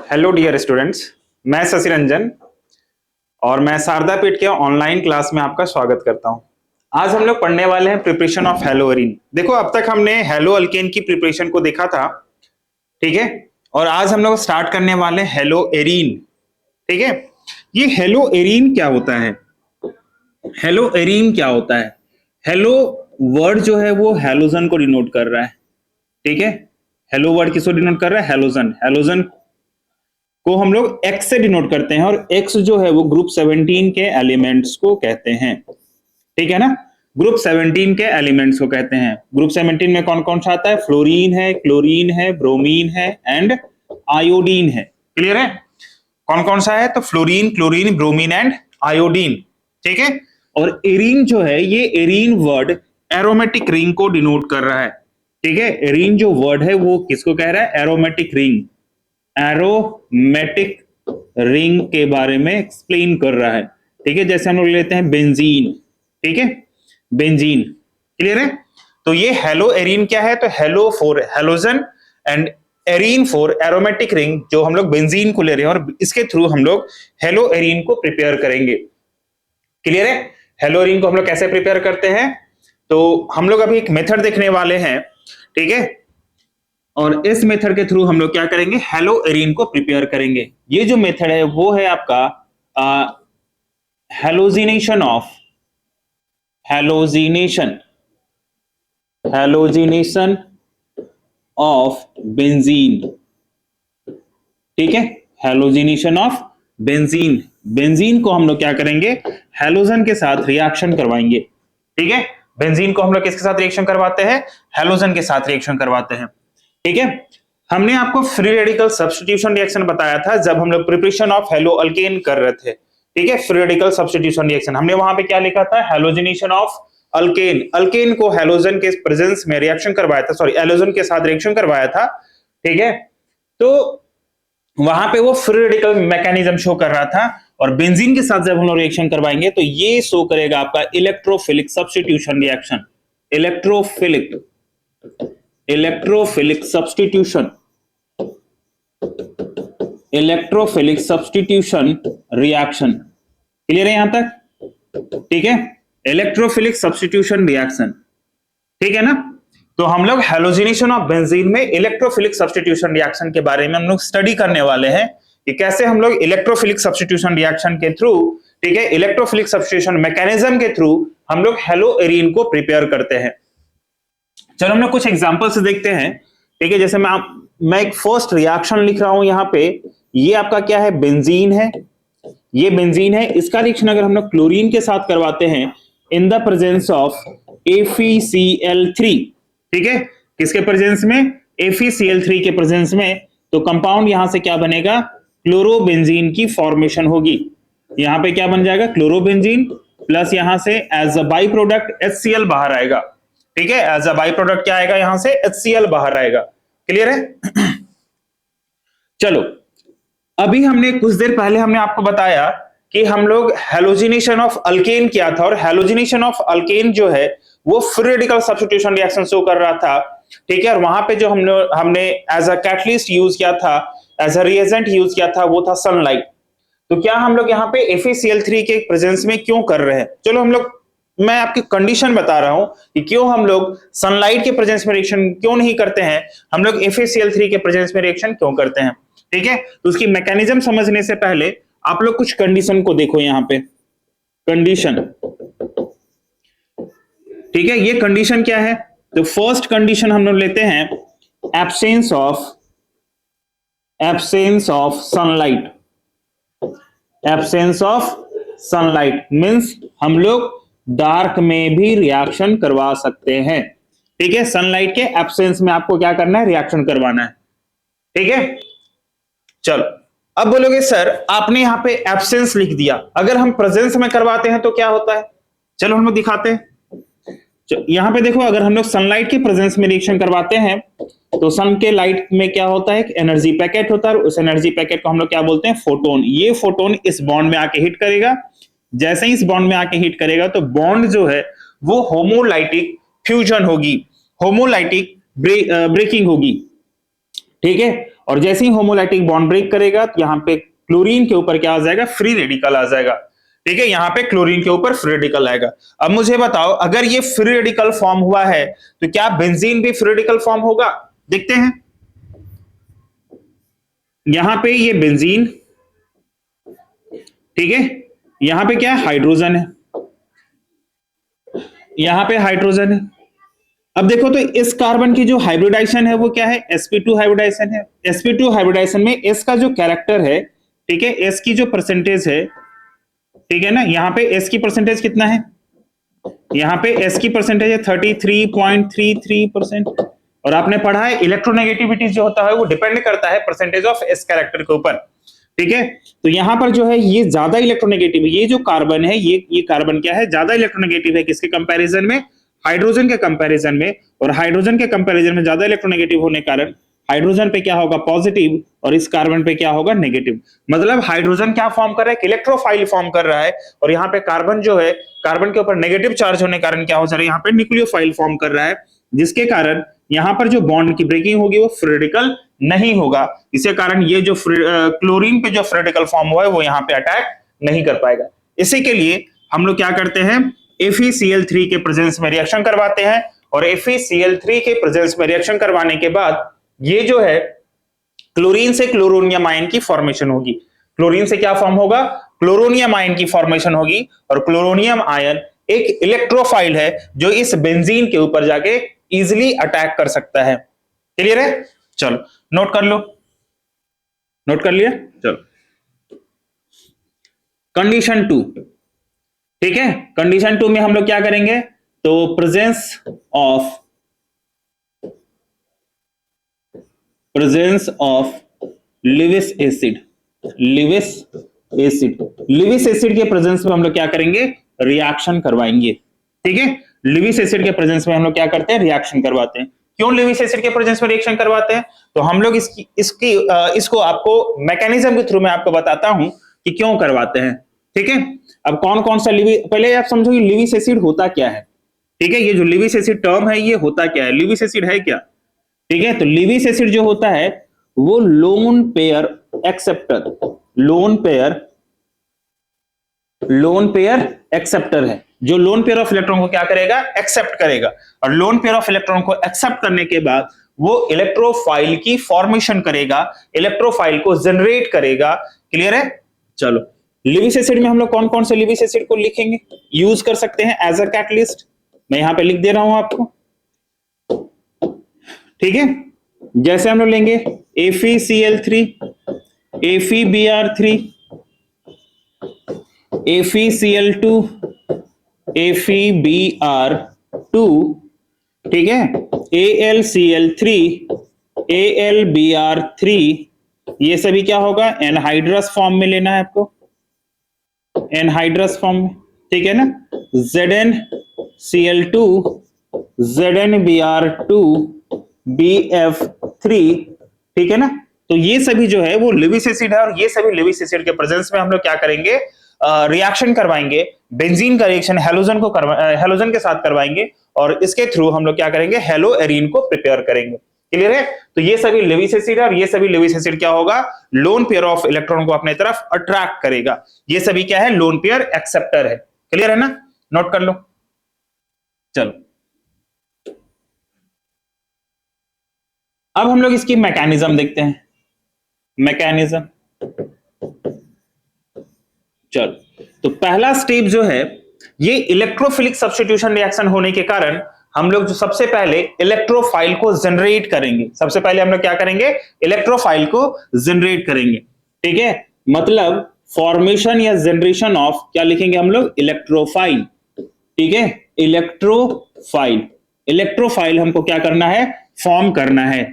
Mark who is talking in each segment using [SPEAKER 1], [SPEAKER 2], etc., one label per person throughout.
[SPEAKER 1] Hello dear students, मैं शशि रंजन और मैं शारदा पीठ के ऑनलाइन क्लास में आपका स्वागत करता हूं। आज हम लोग पढ़ने वाले हैं प्रिपरेशन ऑफ हेलोएरीन। देखो, अब तक हमने हेलो अल्केन की प्रिपरेशन को देखा था, ठीक है। और आज हम लोग स्टार्ट करने वाले हैं हेलोएरीन, ठीक है। ये हेलोएरीन क्या होता है? हेलोएरीन क्या होता है? हेलो वर्ड जो है वो हेलोजन को डिनोट कर रहा है, ठीक है। हेलो वर्ड किसको डिनोट कर रहा है? हेलोजन। हेलोजन को हम लोग एक्स से डिनोट करते हैं और एक्स जो है वो ग्रुप 17 के एलिमेंट्स को कहते हैं, ठीक है ना। ग्रुप 17 के एलिमेंट्स को कहते हैं। ग्रुप 17 में कौन कौन सा आता है? फ्लोरीन है, क्लोरीन है, ब्रोमीन है एंड आयोडीन है। क्लियर है? कौन कौन सा है? तो fluorine, chlorine, bromine and iodine, ठीक है। और एरीन जो है, ये एरीन वर्ड एरोमेटिक रिंग को डिनोट कर रहा है, ठीक है। एरीन जो वर्ड है वो किसको कह रहा है? Aromatic ring. एरोमेटिक रिंग के बारे में एक्सप्लेन कर रहा है, ठीक है। जैसे हम लोग लेते हैं बेंजीन, ठीक है, बेंजीन। क्लियर है? तो ये हेलो एरीन क्या है? तो hello for halogen and arene for aromatic ring, जो हम लोग बेंजीन को ले रहे हैं और इसके थ्रू हम लोग हेलो एरीन को प्रिपेयर करेंगे। क्लियर है? हेलो एरीन को हम लोग कैसे प्रिपेयर करते हैं? तो हम लोग अभी एक मेथड देखने वाले हैं, ठीक है। और इस मेथड के थ्रू हम लोग क्या करेंगे? हेलो एरीन को प्रिपेयर करेंगे। ये जो मेथड है वो है आपका हेलोजिनेशन ऑफ बेंजीन, ठीक है। Halogenation of benzene. बेंजीन को हम लोग क्या करेंगे? हेलोजन के साथ रिएक्शन करवाएंगे, ठीक है। बेंजीन को हम लोग किसके साथ रिएक्शन करवाते हैं? हेलोजन के साथ रिएक्शन करवाते हैं, ठीक है। हमने आपको फ्री रेडिकल सब्स्टिट्यूशन रिएक्शन बताया था जब हम लोग प्रिपरेशन ऑफ हेलो अल्केन कर रहे थे, ठीक है। फ्री रेडिकल सब्स्टिट्यूशन रिएक्शन हमने वहां पे क्या लिखा था? Halogenation of alkane. अल्केन को हेलोजन के प्रेजेंस में रिएक्शन करवाया था, सॉरी, हेलोजन के साथ रिएक्शन करवाया था, ठीक है। तो वहां पे वो फ्री रेडिकल मैकेनिज्म शो कर रहा था और बेंजीन के साथ जब हम लोग रिएक्शन करवाएंगे तो ये शो करेगा आपका electrophilic substitution reaction. Electrophilic substitution reaction. Clear है यहां तक? ठीक है, इलेक्ट्रोफिलिक सब्स्टिट्यूशन रिएक्शन, ठीक है ना। तो हम लोग हेलोजिनेशन ऑफ बेंजीन में इलेक्ट्रोफिलिक सब्स्टिट्यूशन रिएक्शन के बारे में हम लोग स्टडी करने वाले हैं कि कैसे हम लोग इलेक्ट्रोफिलिक सब्स्टिट्यूशन रिएक्शन के थ्रू, ठीक है, इलेक्ट्रोफिलिक सब्स्टिट्यूशन मैकेनिज्म के थ्रू हम लोग हेलो एरीन को प्रिपेयर करते हैं। चलो हम लोग कुछ एग्जांपल से देखते हैं, ठीक है। जैसे मैं एक फर्स्ट रिएक्शन लिख रहा हूं यहां पे। ये आपका क्या है? बेंजीन है, ये बेंजीन है। इसका रिएक्शन अगर हम लोग क्लोरीन के साथ करवाते हैं in the presence of FeCl3, ठीक है। किसके प्रेजेंस में? FeCl3 के प्रेजेंस में। तो कंपाउंड यहां से क्या बनेगा? क्लोरोबेंजीन की फॉर्मेशन होगी। यहां पे क्या बन जाएगा? क्लोरोबेंजीन प्लस यहां से as a by product HCl बाहर आएगा, ठीक है। एज अ बाई प्रोडक्ट क्या आएगा? यहां से HCl बाहर आएगा। क्लियर है? चलो, अभी हमने कुछ देर पहले हमने आपको बताया कि हम लोग हेलोजिनेशन ऑफ अल्केन किया था और हेलोजिनेशन ऑफ अल्केन जो है वो free radical substitution reaction show कर रहा था, ठीक है। और वहां पे जो हमने एज अ कैटलिस्ट यूज किया था, एज अ रिएजेंट यूज किया था, वो था सनलाइट। तो क्या हम लोग यहाँ पे FeCl3 के प्रेजेंस में क्यों कर रहे हैं? चलो मैं आपकी कंडीशन बता रहा हूं कि क्यों हम लोग सनलाइट के प्रेजेंस में रिएक्शन क्यों नहीं करते हैं, हम लोग FeCl3 के प्रेजेंस में रिएक्शन क्यों करते हैं, ठीक है। तो उसकी मैकेनिज्म समझने से पहले आप लोग कुछ कंडीशन को देखो यहां पे। कंडीशन, ठीक है। ये कंडीशन क्या है? तो फर्स्ट कंडीशन हम लोग लेते हैं absence of sunlight. Absence of sunlight means हम लोग डार्क में भी रिएक्शन करवा सकते हैं, ठीक है। सनलाइट के एब्सेंस में आपको क्या करना है? रिएक्शन करवाना है, ठीक है। चलो, अब बोलोगे सर आपने यहां पे एब्सेंस लिख दिया, अगर हम प्रेजेंस में करवाते हैं तो क्या होता है? चलो हम लोग दिखाते हैं। यहां पे देखो, अगर हम लोग सनलाइट के प्रेजेंस में रिएक्शन करवाते हैं तो सन के लाइट में क्या होता है? एक एनर्जी पैकेट होता है। उस एनर्जी पैकेट को हम लोग क्या बोलते हैं? फोटोन। ये फोटोन इस बॉन्ड में आके हिट करेगा। जैसे ही इस बॉन्ड में आके हिट करेगा तो बॉन्ड जो है वो होमोलाइटिक फ्यूजन होगी, होमोलाइटिक ब्रेकिंग होगी, ठीक है। और जैसे ही होमोलाइटिक बॉन्ड ब्रेक करेगा तो यहाँ पे क्लोरीन के ऊपर क्या आ जाएगा, फ्री रेडिकल आ जाएगा। ठीक है, यहाँ पे क्लोरीन के ऊपर फ्री रेडिकल आएगा। अब मुझे बताओ, अगर ये फ्री रेडिकल फॉर्म हुआ है तो क्या बेंजीन भी फ्री रेडिकल फॉर्म होगा? देखते हैं। यहां पे ये बेंजीन, ठीक है, यहां पे क्या है, हाइड्रोजन है, यहां पे हाइड्रोजन है। अब देखो तो इस कार्बन की जो हाइब्रिडाइजेशन है वो क्या है, sp2 हाइब्रिडाइजेशन है। sp2 हाइब्रिडाइजेशन में s का जो कैरेक्टर है, ठीक है, s की जो परसेंटेज है, ठीक है ना, यहाँ पे s की परसेंटेज कितना है, यहाँ पे s की परसेंटेज है 33.33%। और आपने पढ़ा है इलेक्ट्रोनेगेटिविटी जो होता है वो डिपेंड करता है परसेंटेज ऑफ s कैरेक्टर के ऊपर। ठीक है, तो यहां पर जो है ये ज्यादा इलेक्ट्रोनेगेटिव, ये जो कार्बन है, ये कार्बन क्या है, ज्यादा इलेक्ट्रोनेगेटिव है किसके कंपैरिजन में, हाइड्रोजन के कंपैरिजन में। और हाइड्रोजन के कंपैरिजन में ज्यादा इलेक्ट्रोनेगेटिव होने के कारण हाइड्रोजन पे क्या होगा, पॉजिटिव, और इस कार्बन पे क्या होगा, नेगेटिव। मतलब हाइड्रोजन क्या फॉर्म कर रहा है, इलेक्ट्रोफाइल फॉर्म कर रहा है, और यहाँ पे कार्बन जो है, कार्बन के ऊपर नेगेटिव चार्ज होने के कारण क्या हो जा रहा है, यहाँ पे न्यूक्लियोफाइल फॉर्म कर रहा है, जिसके कारण यहाँ पर जो बॉन्ड की ब्रेकिंग होगी वो फ्री रेडिकल नहीं होगा। इसके कारण ये जो क्लोरीन पे जो फ्री रेडिकल फॉर्म हुआ है वो यहाँ पे अटैक नहीं कर पाएगा। इसी के लिए हम लोग क्या करते हैं, FeCl3 के प्रेजेंस में रिएक्शन करवाते हैं, और FeCl3 के प्रेजेंस में रिएक्शन करवाने के बाद ये जो है क्लोरीन से क्लोरोनियम आयन की फॉर्मेशन होगी। क्लोरीन से क्या फॉर्म होगा, क्लोरोनियम आयन की फॉर्मेशन होगी, और क्लोरोनियम आयन एक इलेक्ट्रोफाइल है जो इस बेंजीन के ऊपर जाके इजिली अटैक कर सकता है। क्लियर है? चलो नोट कर लो, नोट कर लिया। चलो कंडीशन 2, ठीक है, कंडीशन 2 में हम लोग क्या करेंगे, तो presence of Lewis acid, Lewis acid के प्रेजेंस में हम लोग क्या करेंगे, रिएक्शन करवाएंगे। ठीक है, लिविस एसिड के प्रेजेंस में हम लोग क्या करते हैं, रिएक्शन करवाते हैं। क्यों लिविस एसिड के प्रेजेंस में रिएक्शन करवाते हैं, तो हम लोग इसको आपको मैकेनिज्म के थ्रू मैं आपको बताता हूं कि क्यों करवाते हैं। ठीक है, अब कौन कौन सा पहले आप समझो कि लिविस एसिड होता क्या है। ठीक है, ये जो लिविस एसिड टर्म है ये होता क्या है, लिविस एसिड है क्या। ठीक है, तो लिविस एसिड जो होता है वो lone pair acceptor, lone pair acceptor है, जो लोन पेयर ऑफ इलेक्ट्रॉन को क्या करेगा, एक्सेप्ट करेगा। और लोन पेयर ऑफ इलेक्ट्रॉन को एक्सेप्ट करने के बाद वो इलेक्ट्रोफाइल की फॉर्मेशन करेगा, इलेक्ट्रोफाइल को जनरेट करेगा। क्लियर है? चलो लिविस एसिड में हम लोग कौन कौन से लिविस एसिड को लिखेंगे, यूज कर सकते हैं एज अ कैटलिस्ट, मैं यहां पे लिख दे रहा हूं आपको। ठीक है, जैसे हम लोग लेंगे FeCl3, FeBr3, FeCl2, FeBr2, ठीक है, AlCl3, AlBr3, ये सभी क्या होगा, एनहाइड्रस फॉर्म में लेना है आपको, एनहाइड्रस फॉर्म में। ठीक है ना, ZnCl2, ZnBr2, BF3, ठीक है ना। तो ये सभी जो है वो लिविस एसिड है, और ये सभी लिविस एसिड के प्रेजेंस में हम लोग क्या करेंगे, रिएक्शन करवाएंगे, बेंजीन का रिएक्शन हेलोजन के साथ करवाएंगे, और इसके थ्रू हम लोग क्या करेंगे, हेलो एरीन को प्रिपेयर करेंगे। क्लियर है? तो ये सभी लिविस एसिड है, और ये सभी लिविस एसिड क्या होगा, लोन पेयर ऑफ इलेक्ट्रॉन को अपने तरफ अट्रैक्ट करेगा। ये सभी क्या है, लोन पेयर एक्सेप्टर है। क्लियर है ना, नोट कर लो। चलो अब हम लोग इसकी मैकेनिज्म देखते हैं, मैकेनिज्म। चलो तो पहला स्टेप जो है, ये इलेक्ट्रोफिलिक सब्स्टिट्यूशन रिएक्शन होने के कारण हम लोग जो सबसे पहले इलेक्ट्रोफाइल को जनरेट करेंगे। सबसे पहले हम लोग क्या करेंगे, इलेक्ट्रोफाइल को जनरेट करेंगे। ठीक है, मतलब फॉर्मेशन या जनरेशन ऑफ क्या लिखेंगे हम लोग, इलेक्ट्रोफाइल। ठीक है, इलेक्ट्रोफाइल, इलेक्ट्रोफाइल हमको क्या करना है, फॉर्म करना है।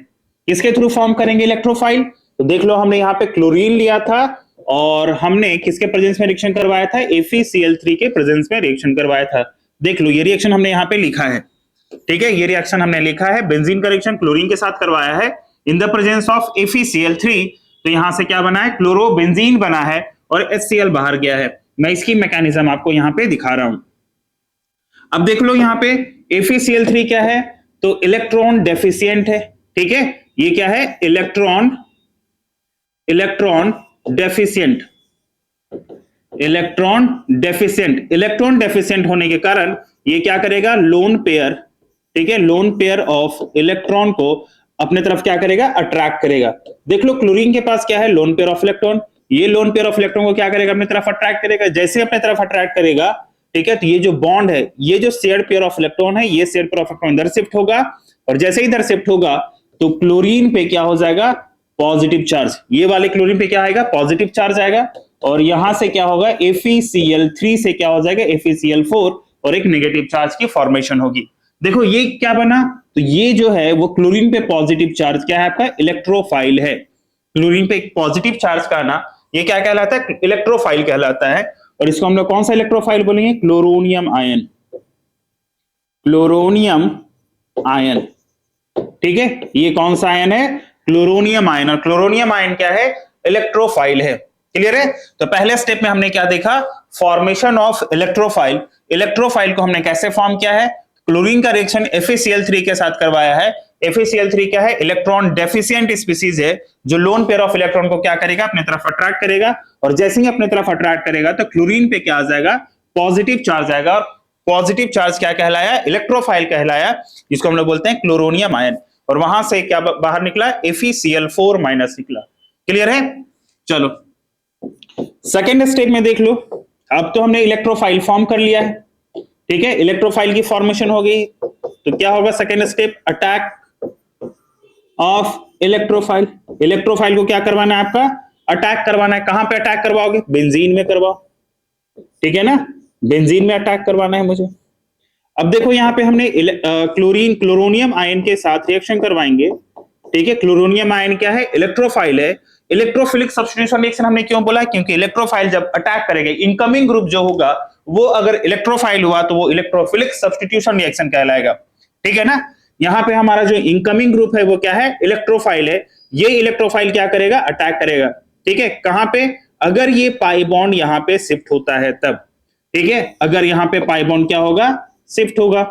[SPEAKER 1] किसके थ्रू फॉर्म करेंगे इलेक्ट्रोफाइल, तो देख लो हमने यहाँ पे क्लोरीन लिया था, और हमने किसके प्रेजेंस में रिएक्शन करवाया था, FeCl3 के प्रेजेंस में रिएक्शन करवाया था। देख लो ये रिएक्शन हमने यहाँ पे लिखा है। ठीक है, ये रिएक्शन हमने लिखा है, बेंजीन का रिएक्शन क्लोरीन के साथ करवाया है in the presence of FeCl3। तो यहां से क्या बना है, क्लोरोबेंजीन बना है, और HCl बाहर गया है। मैं इसकी मैकेनिज्म आपको यहां पे दिखा रहा हूं। अब देख लो यहां पे FeCl3 क्या है, तो इलेक्ट्रॉन डेफिशिएंट है। ठीक है, ये क्या है, electron electron deficient, electron deficient, electron deficient होने के कारण ये क्या करेगा, लोन पेयर, ठीक है, लोन पेयर ऑफ इलेक्ट्रॉन को अपने तरफ क्या करेगा, अट्रैक्ट करेगा। देख लो क्लोरीन के पास क्या है, लोन पेयर ऑफ इलेक्ट्रॉन, ये लोन पेयर ऑफ इलेक्ट्रॉन को क्या करेगा, अपनी तरफ अट्रैक्ट करेगा। जैसे अपने तरफ अट्रैक्ट करेगा, ठीक है, तो ये जो बॉन्ड है, ये जो शेयर्ड पेयर ऑफ इलेक्ट्रॉन है, ये शेयर्ड पेयर ऑफ इलेक्ट्रॉन इधर शिफ्ट होगा, और जैसे ही इधर शिफ्ट होगा तो क्लोरीन पे क्या हो जाएगा, पॉजिटिव चार्ज, ये वाले क्लोरीन पे क्या आएगा, पॉजिटिव चार्ज आएगा, और यहां से क्या होगा, FeCl3 से क्या हो जाएगा, FeCl4, और एक नेगेटिव चार्ज की फॉर्मेशन होगी। देखो ये क्या बना, तो ये जो है वो क्लोरीन पे पॉजिटिव चार्ज क्या है, आपका इलेक्ट्रोफाइल है। क्लोरीन पे एक पॉजिटिव चार्ज का ना, ये क्या कहलाता है, इलेक्ट्रोफाइल कहलाता है। और इसको हम लोग कौन सा इलेक्ट्रोफाइल बोलेंगे, क्लोरोनियम आयन, क्लोरोनियम आयन, ठीक है, ये कौन सा आयन है, क्लोरोनियम आयन। और क्लोरोनियम आयन क्या है, इलेक्ट्रोफाइल है। क्लियर है। तो पहले स्टेप में हमने क्या देखा, फॉर्मेशन ऑफ इलेक्ट्रोफाइल। इलेक्ट्रोफाइल को हमने कैसे फॉर्म किया है, क्लोरीन का रिएक्शन FeCl3 के साथ करवाया है। FeCl3 क्या है, इलेक्ट्रॉन डेफिशिएंट स्पीसीज है, जो लोन पेयर ऑफ इलेक्ट्रॉन को क्या करेगा, अपने तरफ अट्रैक्ट करेगा, और जैसे ही अपने तरफ अट्रैक्ट करेगा तो क्लोरीन पे क्या आ जाएगा, पॉजिटिव चार्ज आएगा, और पॉजिटिव चार्ज क्या कहलाया, इलेक्ट्रोफाइल कहलाया, जिसको हम लोग बोलते हैं क्लोरोनियम आयन। और वहां से क्या बाहर निकला, FeCl4 माइनस निकला। क्लियर है। चलो सेकेंड स्टेप में देख लो, अब तो हमने इलेक्ट्रोफाइल फॉर्म कर लिया है, ठीक है, इलेक्ट्रोफाइल की फॉर्मेशन हो गई, तो क्या होगा second step, attack of electrophile. Electrophile को क्या करवाना है, आपका अटैक करवाना है। कहां पे अटैक करवाओगे, बेंजीन में करवाओ, ठीक है ना, बेंजीन में अटैक करवाना है मुझे। अब देखो यहां पे हमने क्लोरोनियम आयन के साथ रिएक्शन करवाएंगे, ठीक है। क्लोरोनियम आयन क्या है, इलेक्ट्रोफाइल है। इलेक्ट्रोफिलिक सब्स्टिट्यूशन रिएक्शन हमने क्यों बोला, क्योंकि इलेक्ट्रोफाइल जब अटैक करेगा, इनकमिंग ग्रुप जो होगा वो अगर इलेक्ट्रोफाइल हुआ तो वो इलेक्ट्रोफिलिक सब्स्टिट्यूशन रिएक्शन कहलाएगा, ठीक है ना। यहां पे हमारा जो इनकमिंग ग्रुप है वो क्या है, इलेक्ट्रोफाइल है। ये इलेक्ट्रोफाइल क्या करेगा, अटैक करेगा, ठीक है। कहां पे, अगर ये पाई बॉन्ड यहां पे शिफ्ट होता है तब, ठीक है, अगर यहां पे पाई बॉन्ड क्या होगा, शिफ्ट होगा,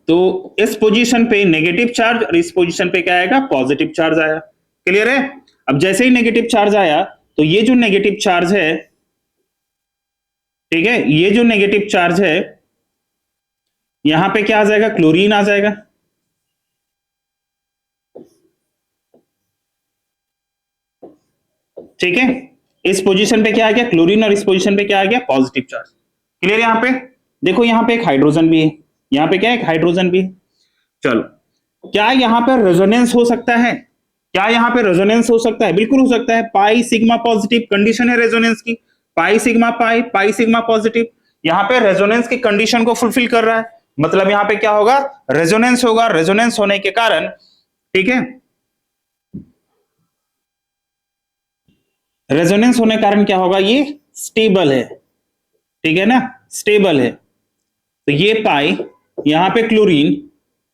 [SPEAKER 1] तो इस पोजीशन पे नेगेटिव चार्ज और इस पोजीशन पे क्या आएगा, पॉजिटिव चार्ज आया। क्लियर है। अब जैसे ही नेगेटिव चार्ज आया तो ये जो नेगेटिव चार्ज है, ठीक है, ये जो नेगेटिव चार्ज है यहां पे क्या आ जाएगा, क्लोरीन आ जाएगा, ठीक है। इस पोजीशन पे क्या आ गया, क्लोरीन, और इस पोजीशन पे क्या आ गया, पॉजिटिव चार्ज। क्लियर। यहां पे देखो, यहां पे एक हाइड्रोजन भी है, यहां पे क्या है, एक हाइड्रोजन भी है। चलो, क्या यहां पर रेजोनेंस हो सकता है, क्या यहां पे रेजोनेंस हो सकता है, बिल्कुल हो सकता है। पाई सिग्मा पॉजिटिव कंडीशन है रेजोनेंस की, pi sigma pi, pi sigma positive, यहां पे रेजोनेंस की कंडीशन को फुलफिल कर रहा है, मतलब यहां पे क्या होगा, रेजोनेंस होगा। रेजोनेंस होने के कारण, ठीक है, रेजोनेंस होने के कारण क्या होगा, ये स्टेबल है, ठीक है ना, स्टेबल है। तो ये पाई, यहां पे क्लोरीन,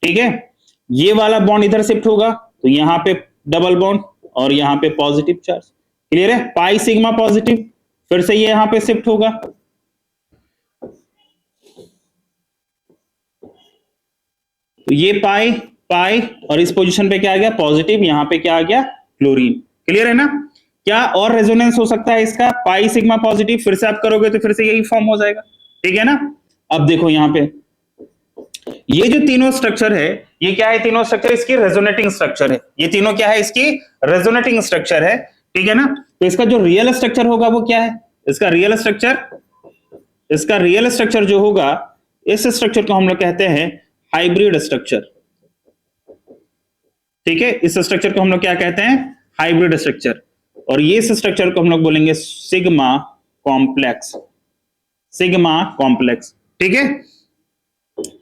[SPEAKER 1] ठीक है, ये वाला बॉन्ड इधर शिफ्ट होगा, तो यहां पे डबल बॉन्ड और यहां पे पॉजिटिव चार्ज। क्लियर है। पाई सिग्मा पॉजिटिव, फिर से ये यहां पे शिफ्ट होगा, तो ये पाई पाई, और इस पोजीशन पे क्या आ गया, पॉजिटिव, यहां पे क्या आ गया, क्लोरीन। क्लियर है ना। क्या और रेजोनेंस हो सकता है इसका, पाई सिग्मा पॉजिटिव, फिर से आप करोगे तो फिर से यही फॉर्म हो जाएगा, ठीक है ना। अब देखो यहां पे ये जो तीनों स्ट्रक्चर है, ये क्या है, तीनों स्ट्रक्चर इसकी रेजोनेटिंग स्ट्रक्चर है, ये तीनों क्या है, इसकी रेजोनेटिंग स्ट्रक्चर है, ठीक है ना। तो इसका जो रियल स्ट्रक्चर होगा वो क्या है, इसका रियल स्ट्रक्चर, इसका रियल स्ट्रक्चर जो होगा, इस स्ट्रक्चर को हम लोग कहते हैं हाइब्रिड स्ट्रक्चर, ठीक है। इस स्ट्रक्चर को हम लोग क्या कहते हैं, हाइब्रिड स्ट्रक्चर। और ये स्ट्रक्चर को हम लोग बोलेंगे सिग्मा कॉम्प्लेक्स, सिग्मा कॉम्प्लेक्स, ठीक है।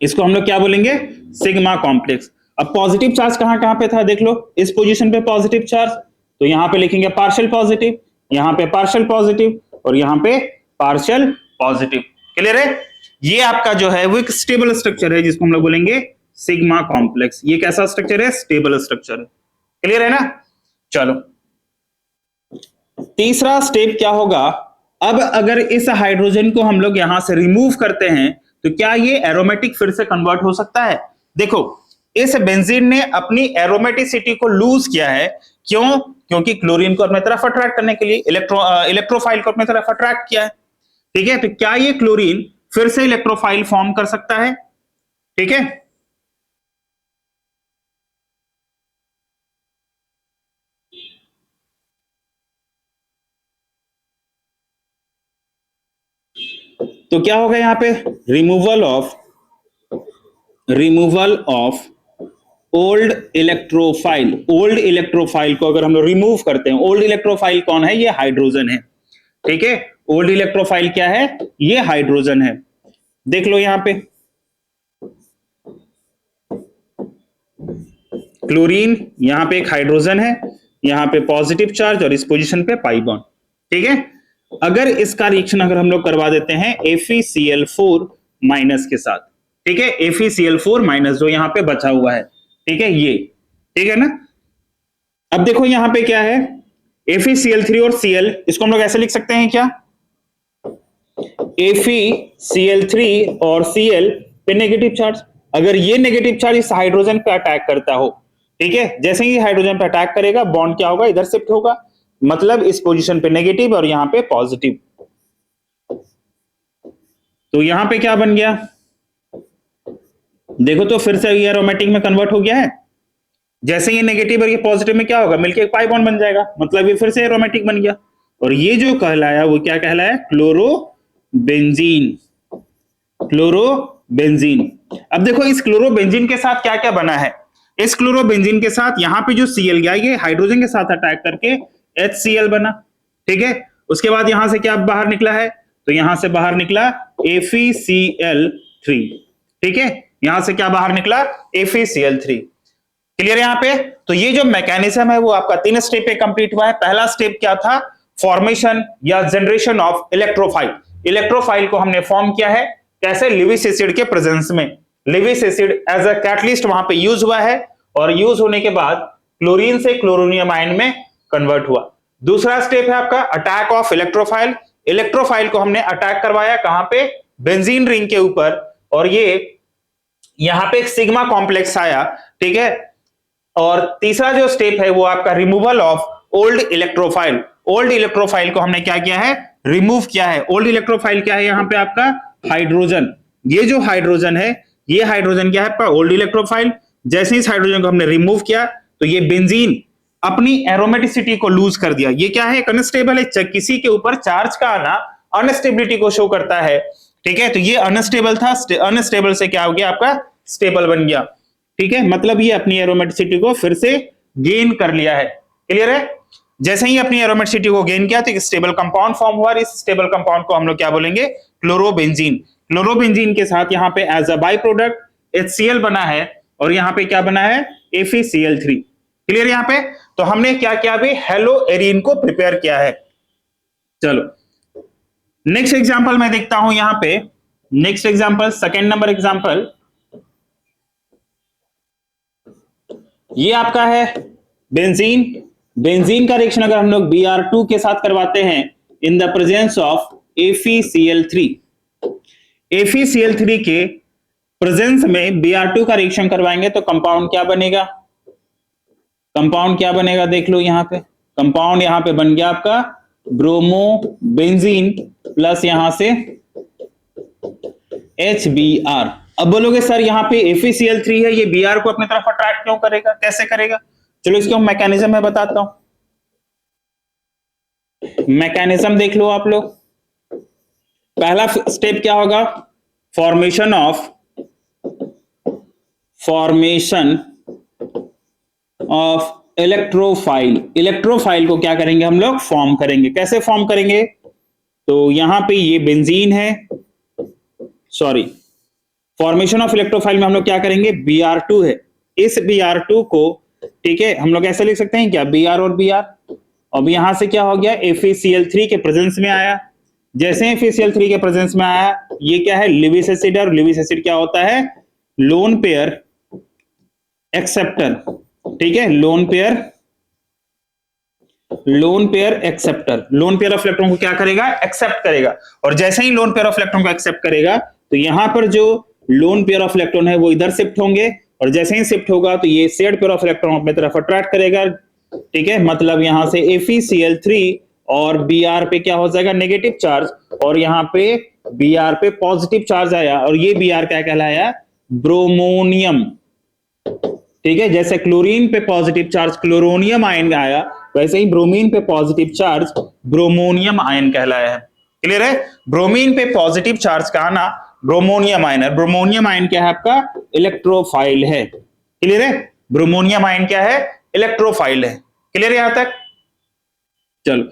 [SPEAKER 1] इसको हम लोग क्या बोलेंगे, सिग्मा कॉम्प्लेक्स। अब पॉजिटिव चार्ज कहां कहां पे था, देख लो, इस पोजीशन पे पॉजिटिव चार्ज, तो यहां पे लिखेंगे पार्शियल पॉजिटिव, यहां पे पार्शियल पॉजिटिव, और यहां पे पार्शियल पॉजिटिव। क्लियर है। ये आपका जो है वो एक स्टेबल स्ट्रक्चर है, जिसको हम लोग बोलेंगे सिग्मा कॉम्प्लेक्स। ये कैसा स्ट्रक्चर है, स्टेबल स्ट्रक्चर है। क्लियर है ना। चलो तीसरा स्टेप क्या होगा, अब अगर इस हाइड्रोजन को हम लोग यहां से रिमूव करते हैं तो क्या ये एरोमेटिक फिर से कन्वर्ट हो सकता है। देखो, इस बेंजीन ने अपनी एरोमेटिसिटी को लूज किया है, क्यों? क्योंकि क्लोरीन को अपने तरफ अट्रैक्ट करने के लिए, इलेक्ट्रोफाइल को अपने तरफ अट्रैक्ट किया है। ठीक है, तो क्या ये क्लोरीन फिर से इलेक्ट्रोफाइल फॉर्म कर सकता है? ठीक है, तो क्या होगा यहां पे? Removal of old electrophile. Old electrophile को अगर हम लोग रिमूव करते हैं, ओल्ड इलेक्ट्रोफाइल कौन है? ये हाइड्रोजन है। ठीक है, ओल्ड इलेक्ट्रोफाइल क्या है? ये हाइड्रोजन है। देख लो यहां पे क्लोरीन, यहां पे एक हाइड्रोजन है, यहां पे पॉजिटिव चार्ज और इस पोजीशन पे पाई बॉन्ड। ठीक है, अगर इसका रिएक्शन अगर हम लोग करवा देते हैं FeCl4 माइनस के साथ, ठीक है, FeCl4 माइनस जो यहां पे बचा हुआ है, ठीक है, ये, ठीक है ना। अब देखो यहां पे क्या है, FeCl3 और Cl, इसको हम लोग ऐसे लिख सकते हैं क्या? FeCl3 और Cl पे नेगेटिव चार्ज, अगर ये नेगेटिव चार्ज इस हाइड्रोजन पे अटैक करता हो, ठीक है, जैसे ही हाइड्रोजन पे अटैक करेगा बॉन्ड क्या होगा? इधर शिफ्ट होगा, मतलब इस पोजीशन पे नेगेटिव और यहां पे पॉजिटिव। तो यहां पे क्या बन गया? देखो तो फिर से ये एरोमेटिक में कन्वर्ट हो गया है। जैसे ये नेगेटिव और ये पॉजिटिव में क्या होगा? मिलके एक पाई बॉन्ड बन जाएगा, मतलब ये फिर से एरोमेटिक बन गया। और ये जो कहलाया वो क्या कहलाया? क्लोरोबेंजीन। क्लोरोबेंजीन। अब देखो इस क्लोरोबेंजीन के साथ क्या क्या बना है? इस क्लोरोबेंजीन के साथ यहां पे जो Cl गया, ये हाइड्रोजन के साथ अटैक करके HCl बना। ठीक है, उसके बाद यहां से क्या बाहर निकला है? तो यहां से बाहर निकला FeCl3। ठीक है, यहां से क्या बाहर निकला? FeCl3। क्लियर यहां पे? तो ये जो मैकेनिज्म है वो आपका 3 स्टेप पे कंप्लीट हुआ है। पहला स्टेप क्या था? फॉर्मेशन या जनरेशन ऑफ इलेक्ट्रोफाइल। इलेक्ट्रोफाइल को हमने फॉर्म किया है कैसे? लिविस एसिड के प्रेजेंस में। Lewis acid as a catalyst वहां पे यूज हुआ है और यूज होने के बाद क्लोरीन से क्लोरोनियम आयन में कन्वर्ट हुआ। दूसरा स्टेप है आपका अटैक ऑफ इलेक्ट्रोफाइल। इलेक्ट्रोफाइल को हमने अटैक करवाया कहां पे? बेंजीन रिंग के ऊपर, और ये यहां पे एक सिग्मा कॉम्प्लेक्स आया। ठीक है, और तीसरा जो स्टेप है वो आपका removal of old electrophile. Old electrophile को हमने क्या किया है? रिमूव किया है। ओल्ड इलेक्ट्रोफाइल क्या है यहां पे? आपका हाइड्रोजन। ये जो हाइड्रोजन है, ये हाइड्रोजन क्या है आपका? Old electrophile. जैसे ही इस हाइड्रोजन को हमने रिमूव किया तो ये बेंजीन अपनी एरोमेटिसिटी को लूज कर दिया। ये क्या है? एक अनस्टेबल है। किसी के ऊपर चार्ज का आना अनस्टेबिलिटी को शो करता है। ठीक है, तो ये अनस्टेबल था, अनस्टेबल से क्या हो गया आपका? स्टेबल बन गया। ठीक है, मतलब ये अपनी एरोमेटिसिटी को फिर से गेन कर लिया है। क्लियर है? जैसे ही अपनी एरोमेटिसिटी को गेन किया तो एक स्टेबल कंपाउंड फॉर्म हुआ। इस स्टेबल कंपाउंड को हम लोग क्या बोलेंगे? क्लोरोबेंजीन। क्लोरोबेंजीन के साथ यहाँ पे as a by product HCl बना है और यहाँ पे क्या बना है? FeCl3। क्लियर यहाँ पे? तो हमने क्या किया? अभी हेलोएरीन को प्रिपेयर किया है। चलो नेक्स्ट एग्जांपल मैं देखता हूं यहां पे। Next example, second number example, ये आपका है बेंजीन। बेंजीन का रिएक्शन अगर हम लोग Br2 के साथ करवाते हैं in the presence of FeCl3। FeCl3 के प्रेजेंस में Br2 का रिएक्शन करवाएंगे तो कंपाउंड क्या बनेगा? कंपाउंड क्या बनेगा? देख लो यहां पे कंपाउंड यहां पे बन गया आपका ब्रोमोबेंजीन प्लस यहां से HBr। अब बोलोगे सर यहां पे FeCl3 है, ये Br को अपनी तरफ अट्रैक्ट क्यों करेगा? कैसे करेगा? चलो इसको मैकेनिज्म में बताता हूं। मैकेनिज्म देख लो आप लोग। पहला स्टेप क्या होगा? Formation of electrophile. इलेक्ट्रोफाइल को क्या करेंगे हम लोग? फॉर्म करेंगे। कैसे फॉर्म करेंगे? तो यहां पे ये बेंजीन है, सॉरी, फॉर्मेशन ऑफ इलेक्ट्रोफाइल में हम लोग क्या करेंगे? Br2 है, इस Br2 को, ठीक है, हम लोग ऐसे लिख सकते हैं क्या? Br और Br। अब यहां से क्या हो गया? FeCl3 के प्रेजेंस में आया। जैसे FeCl3 के प्रेजेंस में आया, ये क्या है? Lewis acid. और लिविस एसिड क्या होता है? Lone pair acceptor. ठीक है, lone pair acceptor. Lone pair of electron को क्या करेगा? एक्सेप्ट करेगा। और जैसे ही लोन पेयर ऑफ इलेक्ट्रॉन को एक्सेप्ट करेगा तो यहां पर जो लोन पेयर ऑफ इलेक्ट्रॉन है वो इधर शिफ्ट होंगे, और जैसे ही शिफ्ट होगा तो ये शेयर्ड पेयर ऑफ इलेक्ट्रॉन अपनी तरफ अट्रैक्ट करेगा। ठीक है, मतलब यहां से FeCl3 और Br पे क्या हो जाएगा, नेगेटिव चार्ज, और यहाँ पे Br पे पॉजिटिव चार्ज आया, और ये Br क्या कहलाया, ब्रोमोनियम। ठीक है, जैसे क्लोरीन पे पॉजिटिव चार्ज क्लोरोनियम आयन आया, वैसे ही ब्रोमीन पे पॉजिटिव चार्ज ब्रोमोनियम आयन कहलाया है। क्लियर है, ब्रोमीन पे पॉजिटिव चार्ज का आना ब्रोमोनियम आयन है। ब्रोमोनियम आयन क्या है आपका, इलेक्ट्रोफाइल है। क्लियर है, ब्रोमोनियम आयन क्या है, इलेक्ट्रोफाइल है। क्लियर है यहां तक। चलो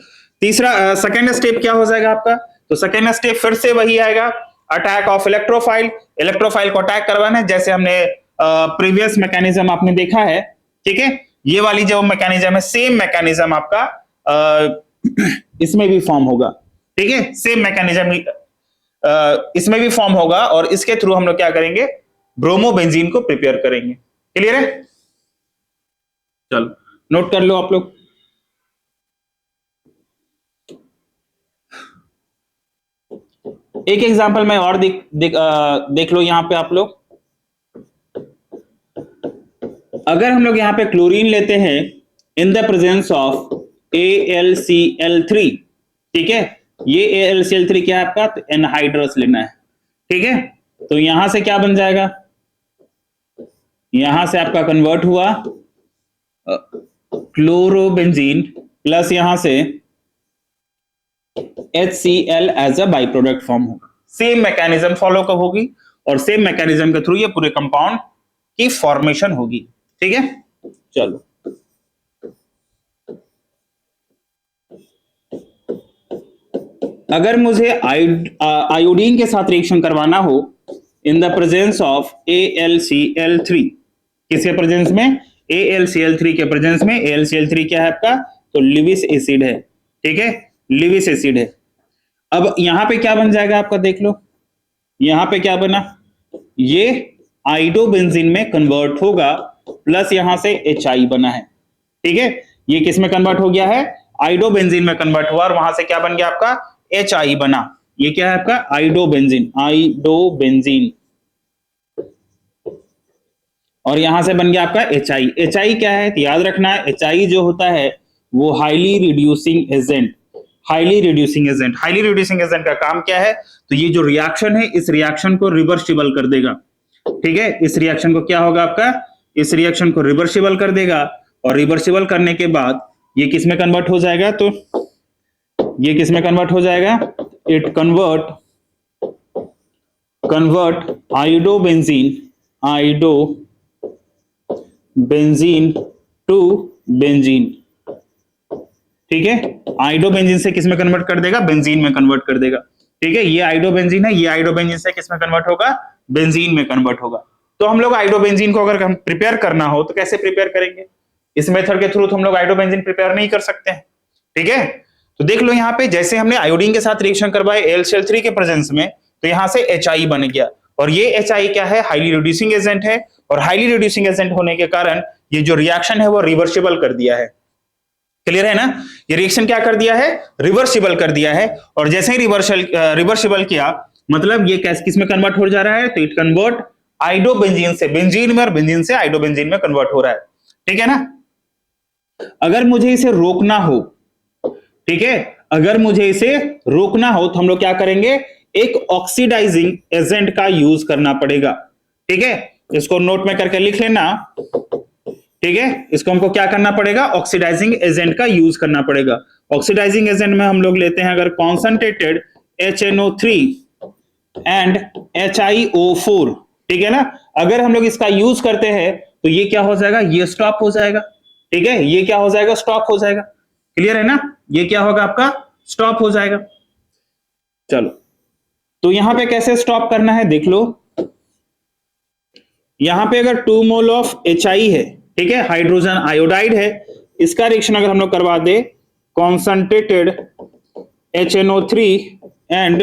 [SPEAKER 1] तीसरा सेकेंड स्टेप क्या हो जाएगा आपका, तो सेकेंड स्टेप फिर से वही आएगा, अटैक ऑफ इलेक्ट्रोफाइल। इलेक्ट्रोफाइल को अटैक करवाना है, जैसे हमने प्रीवियस मैकेनिज्म आपने देखा है। ठीक है, ये वाली जो मैकेनिज्म है, सेम मैकेनिज्म आपका इसमें भी फॉर्म होगा। ठीक है, सेम मैकेनिज्म इसमें भी फॉर्म होगा, और इसके थ्रू हम लोग क्या करेंगे, ब्रोमोबेंजीन को प्रिपेयर करेंगे। क्लियर है, चलो नोट कर लो आप लोग। एक एग्जांपल मैं और देख लो यहां पे आप लोग। अगर हम लोग यहां पे क्लोरीन लेते हैं in the presence of AlCl3, ठीक है, ये AlCl3 क्या है आपका, तो एनहाइड्रस लेना है। ठीक है, तो यहां से क्या बन जाएगा, यहां से आपका कन्वर्ट हुआ क्लोरोबेंजीन प्लस यहां से HCl as a by product form होगा। सेम मैकेनिज्म फॉलो कब होगी, और सेम मैकेनिज्म के थ्रू ये पूरे कंपाउंड की फॉर्मेशन होगी। ठीक है, चलो अगर मुझे आयोडीन के साथ रिएक्शन करवाना हो in the presence of AlCl3, किसके प्रेजेंस में, AlCl3 के प्रेजेंस में। AlCl3 क्या है आपका, तो लिविस एसिड है। ठीक है, लिविस एसिड है। अब यहां पे क्या बन जाएगा आपका, देख लो यहां पे क्या बना, ये आइडोबेंजीन में कन्वर्ट होगा, प्लस यहां से HI बना है। ठीक है, ये किस में कन्वर्ट हो गया है, आइडोबेंजीन में कन्वर्ट हुआ, और वहां से क्या बन गया आपका, HI बना। ये क्या है आपका, आइडोबेंजीन, आइडोबेंजीन, और यहां से बन गया आपका HI। HI क्या है, तो याद रखना है, HI जो होता है वो highly reducing agent. Highly reducing agent, highly reducing agent का काम क्या है, तो ये जो रिएक्शन है, इस रिएक्शन को रिवर्सिबल कर देगा। ठीक है, इस रिएक्शन को क्या होगा आपका, इस रिएक्शन को रिवर्सिबल कर देगा, और रिवर्सिबल करने के बाद ये किस में कन्वर्ट हो जाएगा, तो ये किस में कन्वर्ट हो जाएगा, it convert iodobenzene to benzene. ठीक है, आइडोबेंजीन से किस में कन्वर्ट कर देगा, बेंजीन में कन्वर्ट कर देगा। ठीक है, ये आइडोबेंजीन है, ये आइडोबेंजीन से किस में कन्वर्ट होगा, बेंजीन में कन्वर्ट होगा। तो हम लोग आइडोबेंजीन को अगर हम प्रिपेयर करना हो तो कैसे प्रिपेयर करेंगे, इस मेथड के थ्रू तो हम लोग आइडोबेंजीन प्रिपेयर नहीं कर सकते हैं। ठीक है, तो देख लो यहाँ पे, जैसे हमने आयोडीन के साथ रिएक्शन करवाए AlCl3 के प्रेजेंस में, तो यहां से HI बन गया, और ये HI क्या है, हाईली रिड्यूसिंग एजेंट है, और हाईली रिड्यूसिंग एजेंट होने के कारण ये जो रिएक्शन है वो रिवर्सिबल कर दिया है। क्लियर है ना, ये रिएक्शन क्या कर दिया है, रिवर्सिबल कर दिया है, और जैसे ही रिवर्सिबल किया, मतलब ये किस में कन्वर्ट हो जा रहा है, तो इट कन्वर्ट आइडोबेंजीन से बेंजीन में, और बेंजीन से आइडोबेंजीन में कन्वर्ट हो रहा है। ठीक है ना, अगर मुझे इसे रोकना हो, ठीक है, अगर मुझे इसे रोकना हो तो हम लोग क्या करेंगे, एक ऑक्सीडाइजिंग एजेंट का यूज करना पड़ेगा। ठीक है, इसको नोट में करके लिख लेना। ठीक है, इसको हमको क्या करना पड़ेगा, ऑक्सीडाइजिंग एजेंट का यूज करना पड़ेगा। ऑक्सीडाइजिंग एजेंट में हम लोग लेते हैं अगर कॉन्सेंट्रेटेड HNO3 एंड HiO4। ठीक है ना, अगर हम लोग इसका यूज करते हैं तो ये क्या हो जाएगा, ये स्टॉप हो जाएगा। ठीक है, ये क्या हो जाएगा, स्टॉप हो जाएगा। क्लियर है ना, ये क्या होगा आपका, स्टॉप हो जाएगा। चलो, तो यहां पे कैसे स्टॉप करना है देख लो। यहां पे अगर 2 मोल ऑफ HI है, ठीक है, हाइड्रोजन आयोडाइड है, इसका रिएक्शन अगर हम लोग करवा दे कॉन्सेंट्रेटेड HNO3 एंड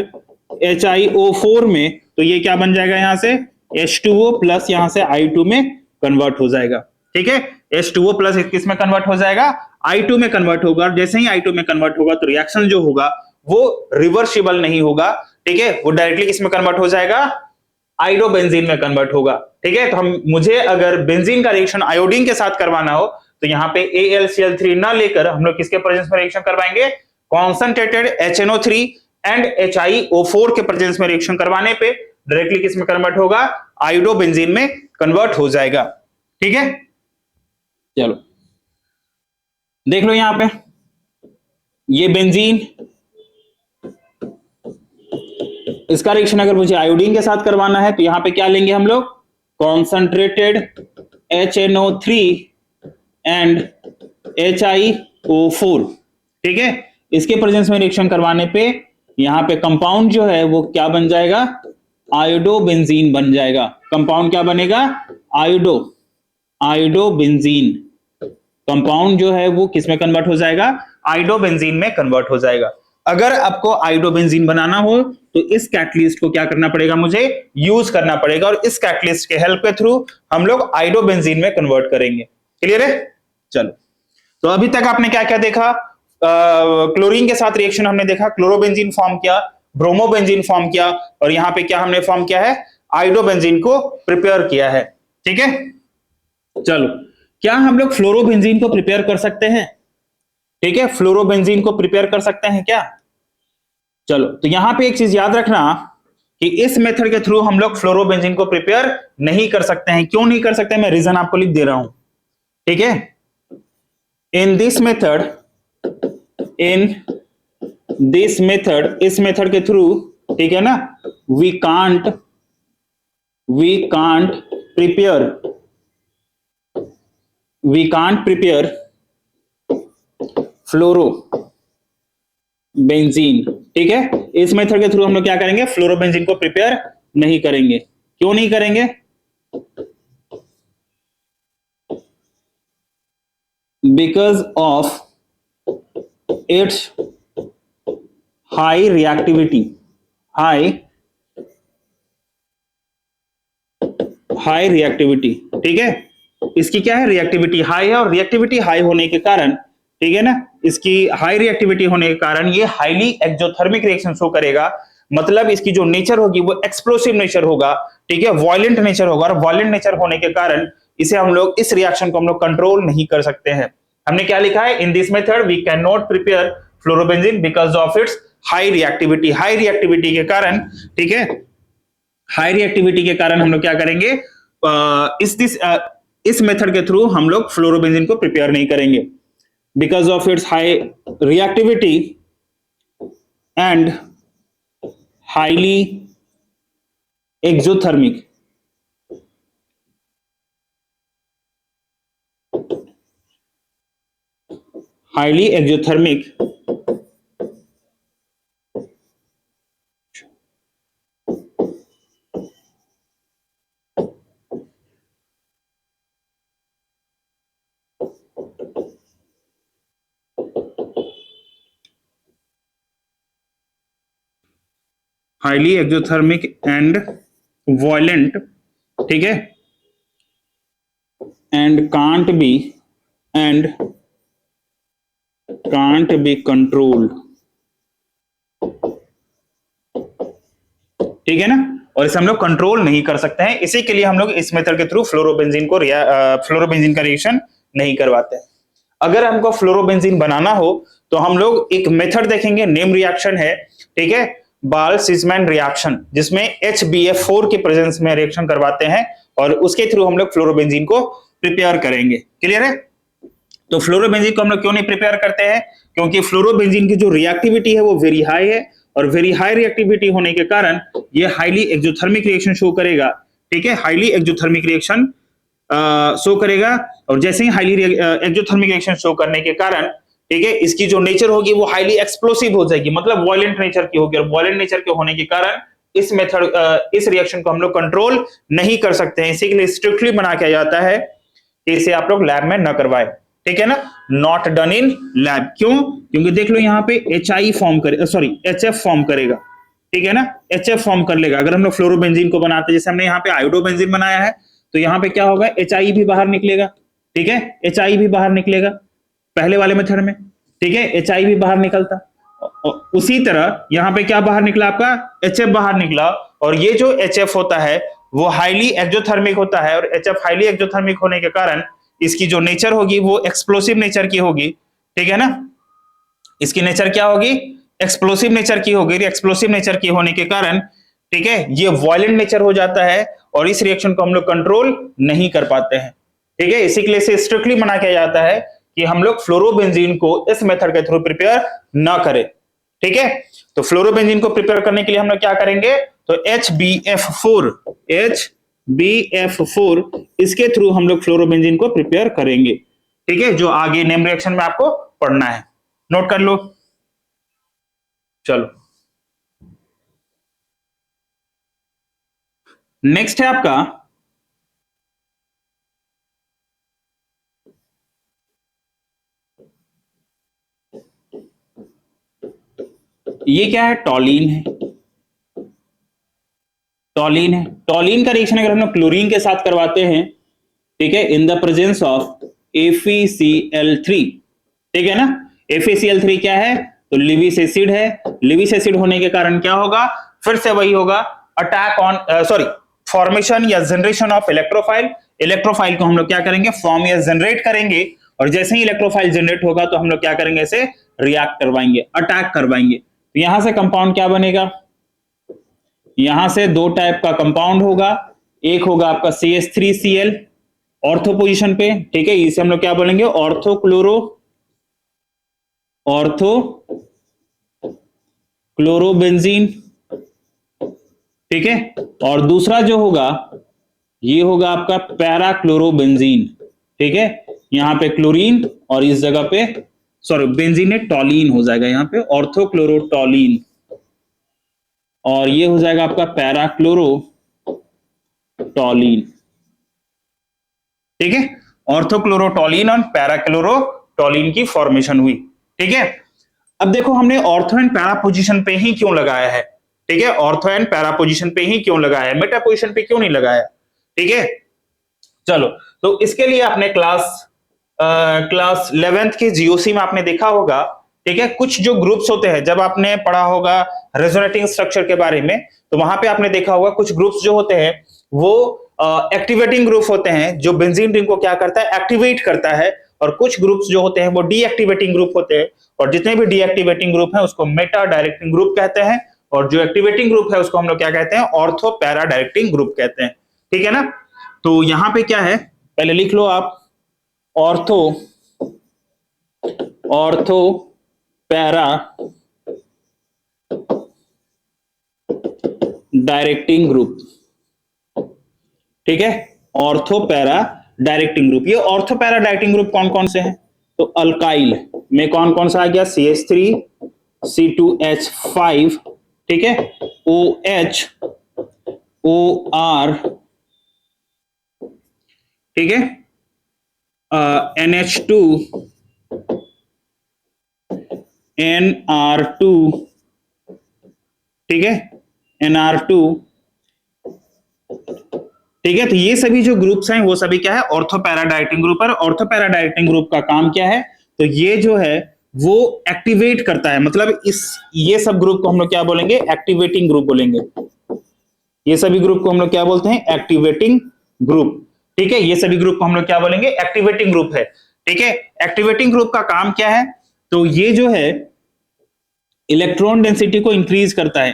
[SPEAKER 1] HiO4 में, तो ये क्या बन जाएगा, यहां से H2O प्लस यहां से I2 में कन्वर्ट हो जाएगा। ठीक है, H2O प्लस किस में कन्वर्ट हो जाएगा, I2 में कन्वर्ट होगा, और जैसे ही I2 में कन्वर्ट होगा तो रिएक्शन जो होगा वो रिवर्सिबल नहीं होगा। ठीक है, वो डायरेक्टली किस में कन्वर्ट हो जाएगा, आइडोबेंजीन में कन्वर्ट होगा। ठीक है, तो मुझे अगर बेंजीन का रिएक्शन आयोडीन के साथ करवाना हो तो यहाँ पे AlCl3 ना लेकर हम लोग किसके प्रेजेंस में रिएक्शन करवाएंगे, कॉन्सेंट्रेटेड HNO3 एंड HiO4 के प्रेजेंस में रिएक्शन करवाने पे डायरेक्टली किस में कन्वर्ट होगा, आयोडोबेंजीन में कन्वर्ट हो जाएगा। ठीक है, चलो देख लो यहां पे ये बेंजीन, इसका रिएक्शन अगर मुझे आयोडीन के साथ करवाना है तो यहां पे क्या लेंगे हम लोग, कॉन्सेंट्रेटेड HNO3 एंड HiO4। ठीक है, इसके प्रेजेंस में रिएक्शन करवाने पे यहां पे कंपाउंड जो है वो क्या बन जाएगा, आयोडोबेंजीन बन जाएगा। कंपाउंड क्या बनेगा, आयोडोबेंजीन। कंपाउंड जो है वो किस में कन्वर्ट हो जाएगा, आयोडोबेंजीन में कन्वर्ट हो जाएगा। अगर आपको आयोडोबेंजीन बनाना हो तो इस कैटलिस्ट को क्या करना पड़ेगा, मुझे यूज करना पड़ेगा और इस कैटलिस्ट के हेल्प के थ्रू हम लोग आयोडोबेंजीन में कन्वर्ट करेंगे। क्लियर है, चलो तो अभी तक आपने क्या क्या देखा, क्लोरीन के साथ रिएक्शन हमने देखा, क्लोरोबेंजीन फॉर्म किया, ब्रोमोबेंजीन फॉर्म किया और यहां पे क्या हमने फॉर्म किया है, आयोडोबेंजीन को प्रिपेयर किया है। ठीक है, चलो क्या हम लोग फ्लोरोबेंजीन को प्रिपेयर कर सकते हैं, ठीक है, फ्लोरोबेंजीन को प्रिपेयर कर सकते हैं क्या। चलो तो यहां पे एक चीज याद रखना कि इस मेथड के थ्रू हम लोग फ्लोरोबेंजीन को प्रिपेयर नहीं कर सकते हैं। क्यों नहीं कर सकते, मैं रीजन आपको लिख दे रहा हूं। ठीक है, इन दिस मेथड, इस मेथड के थ्रू, ठीक है ना, वी कांट प्रिपेयर फ्लोरोबेंजीन। ठीक है, इस मेथड के थ्रू हम लोग क्या करेंगे, फ्लोरोबेंजीन को प्रिपेयर नहीं करेंगे। क्यों नहीं करेंगे, because of its high reactivity, high reactivity. ठीक है, इसकी क्या है, रिएक्टिविटी हाई है और रिएक्टिविटी हाई होने के कारण, ठीक है ना, इसकी हाई रिएक्टिविटी होने के कारण ये हाईली एक्सोथर्मिक रिएक्शन शो करेगा। मतलब इसकी जो नेचर होगी वो एक्सप्लोसिव नेचर होगा, ठीक है, वायलेंट नेचर होगा और वायलेंट नेचर होने के कारण इसे हम लोग, इस रिएक्शन को हम लोग कंट्रोल नहीं कर सकते हैं। हमने क्या लिखा है, in this method we can not prepare fluorobenzene because of its high reactivity. High reactivity के कारण, ठीक है, हाई रिएक्टिविटी के कारण हम लोग क्या करेंगे, इस मेथड के थ्रू हम लोग फ्लोरोबेंजीन को प्रिपेयर नहीं करेंगे, because of its high reactivity and highly exothermic. Highly exothermic highly exothermic and violent, ठीक है, एंड कांट बी कंट्रोल्ड। ठीक है ना, और इसे हम लोग कंट्रोल नहीं कर सकते हैं। इसी के लिए हम लोग इस मेथड के थ्रू फ्लोरोबेंजीन का रिएक्शन नहीं करवाते। अगर हमको फ्लोरोबेंजीन बनाना हो तो हम लोग एक मेथड देखेंगे, नेम रिएक्शन है, ठीक है, बाल-सिजमैन रिएक्शन, जिसमें HBF4 के प्रेजेंस में रिएक्शन करवाते हैं और उसके थ्रू हम लोग फ्लोरोबेंजीन को प्रिपेयर करेंगे। क्लियर है, तो फ्लोरोबेंजीन को हम लोग क्यों नहीं प्रिपेयर करते हैं, क्योंकि फ्लोरोबेंजीन की जो रिएक्टिविटी है वो वेरी हाई है और वेरी हाई रिएक्टिविटी होने के कारण ये हाईली एक्सोथर्मिक रिएक्शन शो करेगा। ठीक है, हाईली एक्सोथर्मिक रिएक्शन शो करेगा और जैसे ही हाईली एक्सोथर्मिक रिएक्शन शो करने के कारण, ठीक है, इसकी जो नेचर होगी वो हाईली एक्सप्लोसिव हो जाएगी, मतलब वायलेंट नेचर की होगी और वायलेंट नेचर के होने के कारण इस मेथड, इस रिएक्शन को हम लोग कंट्रोल नहीं कर सकते हैं। इसी के लिए स्ट्रिक्टली मना किया जाता है कि इसे आप लोग लैब में न करवाएं। ठीक है ना, नॉट डन इन लैब। क्यों, क्योंकि देख लो यहाँ पे HI फॉर्म करे, सॉरी HF फॉर्म करेगा। ठीक है ना, HF फॉर्म कर लेगा। अगर हम लोग फ्लोरोबेंजीन को बनाते, जैसे हमने यहाँ पे आयोडोबेंजीन बनाया है, तो यहाँ पे क्या होगा, HI भी बाहर निकलेगा। ठीक है, HI भी बाहर निकलेगा पहले वाले मेथड में। ठीक है, HI भी बाहर निकलता। उसी तरह यहाँ पे क्या बाहर निकला, आपका HF बाहर निकला और ये जो HF होता है वो हाईली एक्सोथर्मिक होता है और HF हाईली एक्सोथर्मिक होने के कारण इसकी जो नेचर होगी वो एक्सप्लोसिव नेचर की होगी, ठीक है ना। इसकी नेचर क्या होगी, एक्सप्लोसिव नेचर की होगी। एक्सप्लोसिव नेचर की होने के कारण, ठीक है, ये वायलेंट नेचर हो जाता है और इस रिएक्शन को हम लोग कंट्रोल नहीं कर पाते हैं, ठीक है। इसी के लिए से स्ट्रिक्टली मना किया जाता है कि हम लोग फ्लोरोबेंजीन को इस मेथड के थ्रू प्रिपेयर ना करें, ठीक है। तो फ्लोरोबेंजीन को प्रिपेयर करने के लिए हम लोग क्या करेंगे, तो HbF4 इसके थ्रू हम लोग फ्लोरोबेंजीन को प्रिपेयर करेंगे, ठीक है, जो आगे नेम रिएक्शन में आपको पढ़ना है, नोट कर लो। चलो नेक्स्ट है आपका ये क्या है, टॉलीन है। टॉलीन है, टॉलीन का रिएक्शन अगर हम लोग क्लोरीन के साथ करवाते हैं, ठीक है, in the presence of FeCl3, ठीक है ना। FeCl3 क्या है, तो लिविस एसिड है। लिविस एसिड होने के कारण क्या होगा, फिर से वही होगा, अटैक ऑन फॉर्मेशन या जनरेशन ऑफ इलेक्ट्रोफाइल। इलेक्ट्रोफाइल को हम लोग क्या करेंगे, फॉर्म या जनरेट करेंगे, और जैसे ही इलेक्ट्रोफाइल जनरेट होगा तो हम लोग क्या करेंगे, इसे रिएक्ट करवाएंगे, अटैक करवाएंगे। तो यहां से कंपाउंड क्या बनेगा, यहां से दो टाइप का कंपाउंड होगा। एक होगा आपका CH3Cl ऑर्थो पोजीशन पे, ठीक है, इसे हम लोग क्या बोलेंगे, क्लोरोबेंजीन, ठीक है। और दूसरा जो होगा ये होगा आपका पैरा क्लोरोबेंजीन, ठीक है। यहां पे क्लोरीन और इस जगह पे बेंजीन है, टॉलीन हो जाएगा यहां पे, ऑर्थोक्लोरोटॉलीन, और ये हो जाएगा आपका पैराक्लोरोटॉलीन, ठीक है। ऑर्थोक्लोरोटॉलीन और पैराक्लोरोटॉलीन की फॉर्मेशन हुई, ठीक है। अब देखो हमने ऑर्थो एंड पैरा पोजीशन पे ही क्यों लगाया है, ठीक है, ऑर्थो एंड पैरा पोजीशन पे ही क्यों लगाया है, मेटा पोजीशन पे क्यों नहीं लगाया, ठीक है। चलो, तो इसके लिए आपने क्लास 11th के जीओसी में आपने देखा होगा, ठीक है, कुछ जो ग्रुप्स होते हैं, जब आपने पढ़ा होगा रेजोनेटिंग स्ट्रक्चर के बारे में, तो वहां पे आपने देखा होगा कुछ ग्रुप्स जो होते हैं वो एक्टिवेटिंग ग्रुप होते हैं, जो बेंजीन रिंग को क्या करता है, एक्टिवेट करता है, और कुछ ग्रुप्स जो होते हैं वो डीएक्टिवेटिंग ग्रुप होते हैं, और जितने भी डीएक्टिवेटिंग ग्रुप हैं उसको मेटा डायरेक्टिंग ग्रुप कहते हैं, और जो एक्टिवेटिंग ग्रुप है उसको हम लोग क्या कहते हैं, ऑर्थो पैरा डायरेक्टिंग ग्रुप कहते हैं, ठीक है ना। तो यहां पे क्या है, पहले लिख लो आप, ऑर्थो पैरा डायरेक्टिंग ग्रुप, ठीक है, ऑर्थो पैरा डायरेक्टिंग ग्रुप। ये ऑर्थो पैरा डायरेक्टिंग ग्रुप कौन कौन से हैं, तो अल्काइल में कौन कौन सा आ गया, CH3 C2H5, ठीक है, OH OR, ठीक है, NH2 NR2, ठीक है, NR2, ठीक है। तो ये सभी जो ग्रुप्स हैं वो सभी क्या है, ऑर्थो पैरा डायरेक्टिंग ग्रुप है। ऑर्थो पैरा डायरेक्टिंग ग्रुप का काम क्या है, तो ये जो है वो एक्टिवेट करता है, मतलब ये सब ग्रुप को हम लोग क्या बोलेंगे, एक्टिवेटिंग ग्रुप बोलेंगे। ये सभी ग्रुप को हम लोग क्या बोलते हैं, एक्टिवेटिंग ग्रुप, ठीक है। ये सभी ग्रुप को हम लोग क्या बोलेंगे, एक्टिवेटिंग ग्रुप है, ठीक है। एक्टिवेटिंग ग्रुप का काम क्या है, तो ये जो है इलेक्ट्रॉन डेंसिटी को इंक्रीज करता है,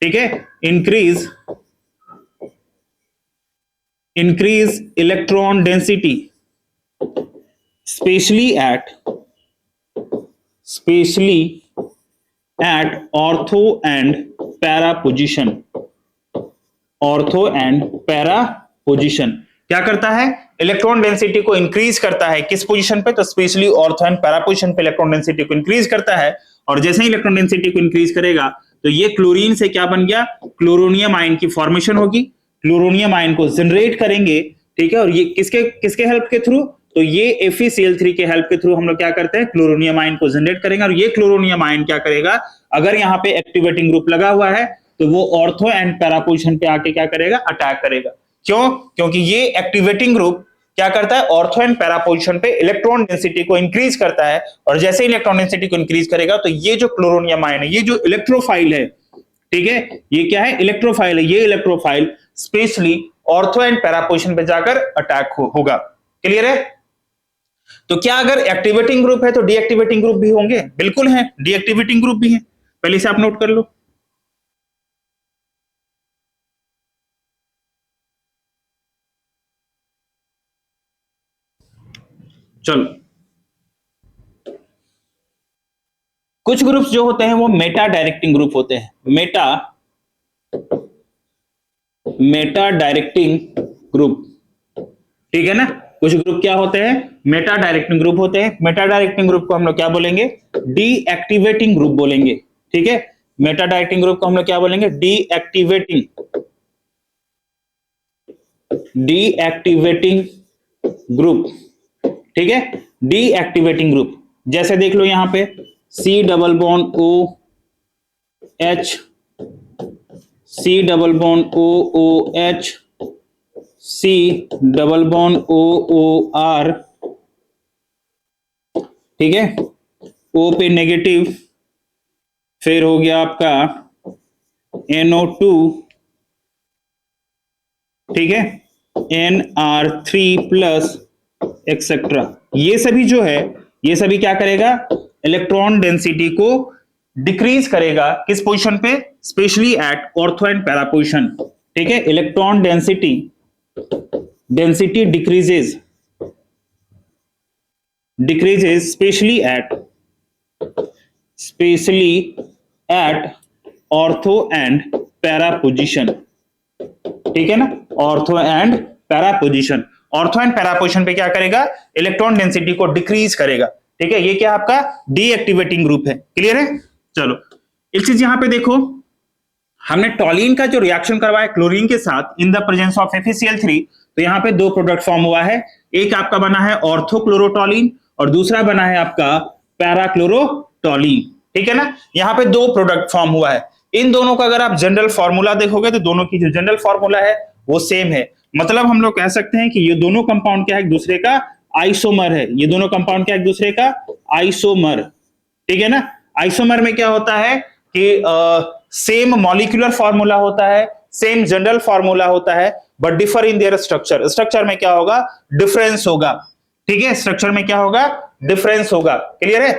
[SPEAKER 1] ठीक है, increase electron density specially at ortho and para position. Ortho and para position क्या करता है, इलेक्ट्रॉन डेंसिटी को इंक्रीज करता है, किस पोजीशन पे, तो specially ortho and para position पे इलेक्ट्रॉन डेंसिटी को इंक्रीज करता है। और जैसे ही इलेक्ट्रॉन डेंसिटी को इंक्रीज करेगा तो ये क्लोरीन से क्या बन गया, क्लोरोनियम आयन की फॉर्मेशन होगी, क्लोरोनियम आयन को जनरेट करेंगे, ठीक है। और ये किसके हेल्प के थ्रू, तो ये FeCl3 के हेल्प के थ्रू हम लोग क्या करते हैं, क्लोरोनियम आयन को जनरेट करेंगे, और ये क्लोरोनियम आयन क्या करेगा, अगर यहाँ पे एक्टिवेटिंग ग्रुप लगा हुआ है तो वो ऑर्थो एंड पैरा पोजीशन पे आके क्या करेगा, अटैक करेगा। क्यों, क्योंकि ये एक्टिवेटिंग ग्रुप क्या करता है, ऑर्थो एंड पैरा पोजीशन पे इलेक्ट्रॉन डेंसिटी को इंक्रीज करता है, और जैसे इलेक्ट्रॉन डेंसिटी को इंक्रीज करेगा तो ये जो क्लोरोनियम आयन है, ये जो इलेक्ट्रोफाइल है, ठीक है, ये क्या है, इलेक्ट्रोफाइल है, ये electrophile specially ortho and para position पे जाकर अटैक होगा। क्लियर है, तो क्या अगर एक्टिवेटिंग ग्रुप है तो डीएक्टिवेटिंग ग्रुप भी होंगे? बिल्कुल है, डीएक्टिवेटिंग ग्रुप भी है, पहले से आप नोट कर लो। चलो, कुछ ग्रुप्स जो होते हैं वो मेटा डायरेक्टिंग ग्रुप होते हैं। मेटा डायरेक्टिंग ग्रुप, ठीक है ना। कुछ ग्रुप क्या होते हैं? मेटा डायरेक्टिंग ग्रुप होते हैं। मेटा डायरेक्टिंग ग्रुप को हम लोग क्या बोलेंगे? डीएक्टिवेटिंग ग्रुप बोलेंगे, ठीक है। मेटा डायरेक्टिंग ग्रुप को हम लोग क्या बोलेंगे? डीएक्टिवेटिंग ग्रुप, ठीक है। डीएक्टिवेटिंग ग्रुप, जैसे देख लो यहां पे C double bond O H, C double bond O O H, C double bond O O R, ठीक है। O पे नेगेटिव, फिर हो गया आपका NO2, ठीक है, NR3 प्लस एक्सेट्रा। ये सभी जो है, ये सभी क्या करेगा? इलेक्ट्रॉन डेंसिटी को डिक्रीज करेगा। किस पोजीशन पे? Specially at ortho and para position, ठीक है। Electron density decreases specially at ortho and para position, ठीक है ना। Ortho and para position, ortho and para position पे क्या करेगा? इलेक्ट्रॉन डेंसिटी को डिक्रीज करेगा, ठीक है। ये क्या आपका डीएक्टिवेटिंग ग्रुप है, क्लियर है। चलो, एक चीज यहां पे देखो, हमने टॉलिन का जो रिएक्शन करवाया क्लोरीन के साथ in the presence of FeCl3, तो यहां पे दो प्रोडक्ट फॉर्म हुआ है। एक आपका बना है ऑर्थोक्लोरोटॉलिन और दूसरा बना है आपका पैराक्लोरोटॉलिन, ठीक है ना। यहां पे दो प्रोडक्ट फॉर्म हुआ है। इन दोनों का अगर आप जनरल फॉर्मूला देखोगे तो दोनों की जो जनरल फॉर्मूला है वो सेम है। मतलब हम लोग कह सकते हैं कि ये दोनों कंपाउंड क्या है? एक दूसरे का आइसोमर है। ये दोनों कंपाउंड क्या है? एक दूसरे का आइसोमर, ठीक है ना। आइसोमर में क्या होता है कि सेम मॉलिक्यूलर फॉर्मूला होता है, सेम जनरल फॉर्मूला होता है, but differ in their structure. Structure में क्या होगा? डिफरेंस होगा, ठीक है। स्ट्रक्चर में क्या होगा? डिफरेंस होगा, क्लियर है।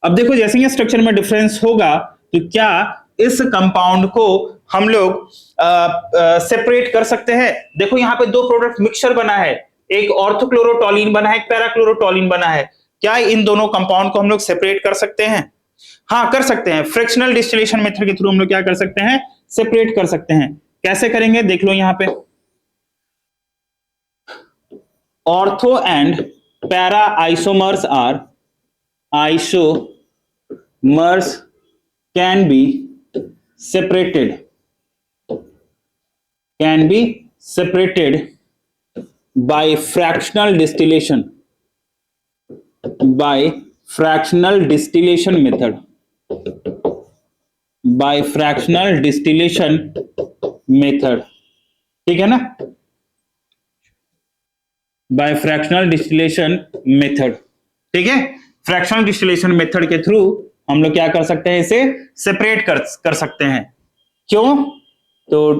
[SPEAKER 1] अब देखो, जैसे ही स्ट्रक्चर में डिफरेंस होगा तो क्या इस कंपाउंड को हम लोग सेपरेट कर सकते हैं? देखो यहां पे दो प्रोडक्ट मिक्सचर बना है, एक ऑर्थोक्लोरोटॉलिन बना है, एक पैराक्लोरोटॉलिन बना है। क्या इन दोनों कंपाउंड को हम लोग सेपरेट कर सकते हैं? हाँ, कर सकते हैं। फ्रैक्शनल डिस्टिलेशन मेथड के थ्रू हम लोग क्या कर सकते हैं? सेपरेट कर सकते हैं। कैसे करेंगे? देख लो यहां पे, ortho and para isomers can be separated by fractional distillation method, ठीक है ना। बाय फ्रैक्शनल डिस्टिलेशन मेथड, ठीक है। फ्रैक्शनल डिस्टिलेशन मेथड के थ्रू हम लोग क्या कर सकते हैं? इसे सेपरेट कर सकते हैं। क्यों? तो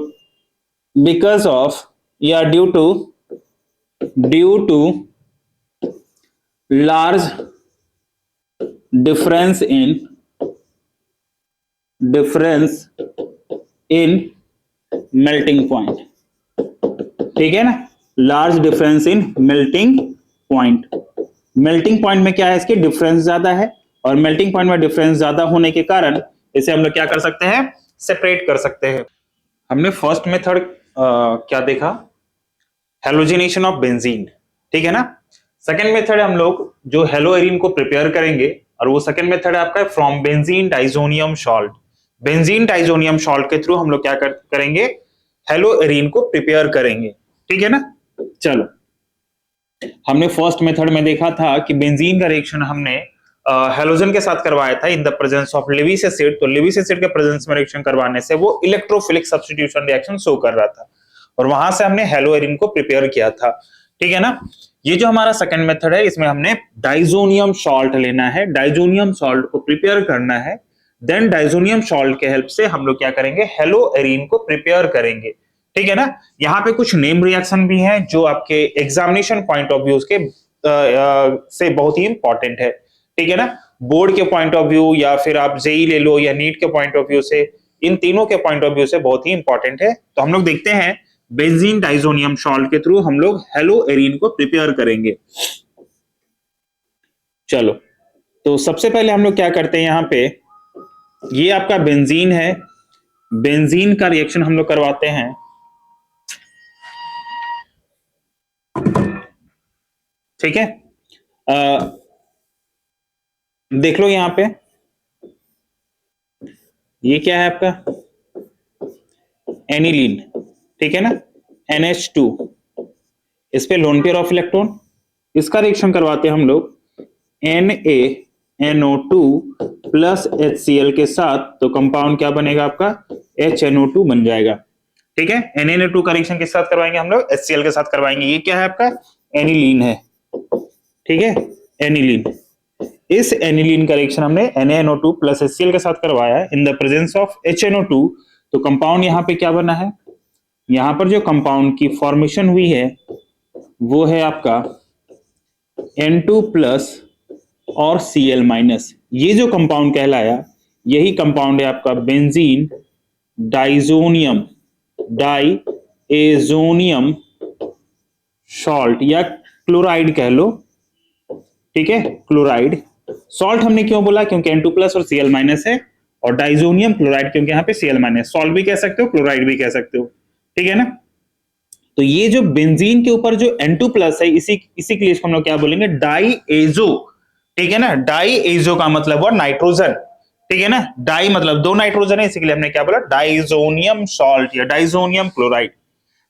[SPEAKER 1] बिकॉज ऑफ या due to large difference in melting point, ठीक है ना। Large difference in melting point. Melting point में क्या है? इसके डिफरेंस ज्यादा है, और मेल्टिंग पॉइंट में डिफरेंस ज्यादा होने के कारण इसे हम लोग क्या कर सकते हैं? सेपरेट कर सकते हैं। हमने फर्स्ट मेथड क्या देखा? हेलोजिनेशन ऑफ बेंजीन, ठीक है ना। सेकेंड मेथड हम लोग जो हेलोएरिन को प्रिपेयर करेंगे, और वो सेकेंड मेथड है आपका from benzene diazonium salt. Benzene diazonium salt के थ्रू हम लोग क्या करेंगे? हेलोएरिन को प्रिपेयर करेंगे, ठीक है ना। चलो, हमने फर्स्ट मेथड में देखा था कि बेंजीन का रिएक्शन हमने हेलोजन के साथ करवाया था in the presence of Lewis acid. तो लेविस एसिड के प्रेजेंस में रिएक्शन करवाने से वो इलेक्ट्रोफिलिक सब्स्टिट्यूशन रिएक्शन शो कर रहा था, और वहां से हमने हेलोएरिन को प्रिपेयर किया था, ठीक है ना। ये जो हमारा सेकंड मेथड है, इसमें हमने डाइजोनियम सॉल्ट लेना है, डाइजोनियम सॉल्ट को प्रिपेयर करना है, देन डाइजोनियम सॉल्ट के हेल्प से हम लोग क्या करेंगे? हेलोएरिन को प्रिपेयर करेंगे, ठीक है ना। यहाँ पे कुछ नेम रिएक्शन भी हैं जो आपके एग्जामिनेशन पॉइंट ऑफ व्यू के से बहुत ही इंपॉर्टेंट है, ठीक है ना। बोर्ड के पॉइंट ऑफ व्यू या फिर आप जेई ले लो या नीट के पॉइंट ऑफ व्यू से, इन तीनों के पॉइंट ऑफ व्यू से बहुत ही इंपॉर्टेंट है। तो हम लोग देखते हैं बेंजीन डाइजोनियम सॉल्ट के थ्रू हम लोग हेलोएरीन को प्रिपेयर करेंगे। चलो, तो सबसे पहले हम लोग क्या करते हैं, यहाँ पे ये आपका बेंजीन है, बेंजीन का रिएक्शन हम लोग करवाते हैं। ठीक है, देख लो यहां पे ये क्या है आपका एनिलीन, ठीक है ना, NH2, इस पे लोन पेयर ऑफ इलेक्ट्रॉन, इसका रिएक्शन करवाते हैं हम लोग NaNO2 प्लस HCl के साथ, तो कंपाउंड क्या बनेगा आपका HNO2 बन जाएगा। ठीक है, NaNO2 का रिएक्शन किस साथ करवाएंगे हम लोग, HCl के साथ करवाएंगे। ये क्या है आपका एनिलीन है, ठीक है, एनिलीन। इस एनिलीन का रिएक्शन हमने NaNO2 प्लस HCl के साथ करवाया in the presence of HNO2, तो कंपाउंड यहाँ पे क्या बना है, यहाँ पर जो कंपाउंड की फॉर्मेशन हुई है वो है आपका N2 प्लस और Cl माइनस। ये जो कंपाउंड कहलाया यही कंपाउंड है आपका बेंजीन डाइजोनियम डाइएजोनियम सॉल्ट या क्लोराइड कह लो, ठीक है, क्लोराइड। सॉल्ट हमने क्यों बोला, क्योंकि N2 प्लस और Cl माइनस है, और डाइजोनियम क्लोराइड क्योंकि यहाँ पे Cl माइनस। सॉल्ट भी कह सकते हो, क्लोराइड भी कह सकते हो, ठीक है ना। तो ये जो बेंजीन के ऊपर जो N2 प्लस है, इसी के लिए हम लोग क्या बोलेंगे, डाइएजो, ठीक है ना। डाइएजो का मतलब हुआ नाइट्रोजन, ठीक है ना, डाई मतलब दो नाइट्रोजन है, इसी के लिए हमने क्या बोला डाइजोनियम सॉल्ट या डाइजोनियम क्लोराइड।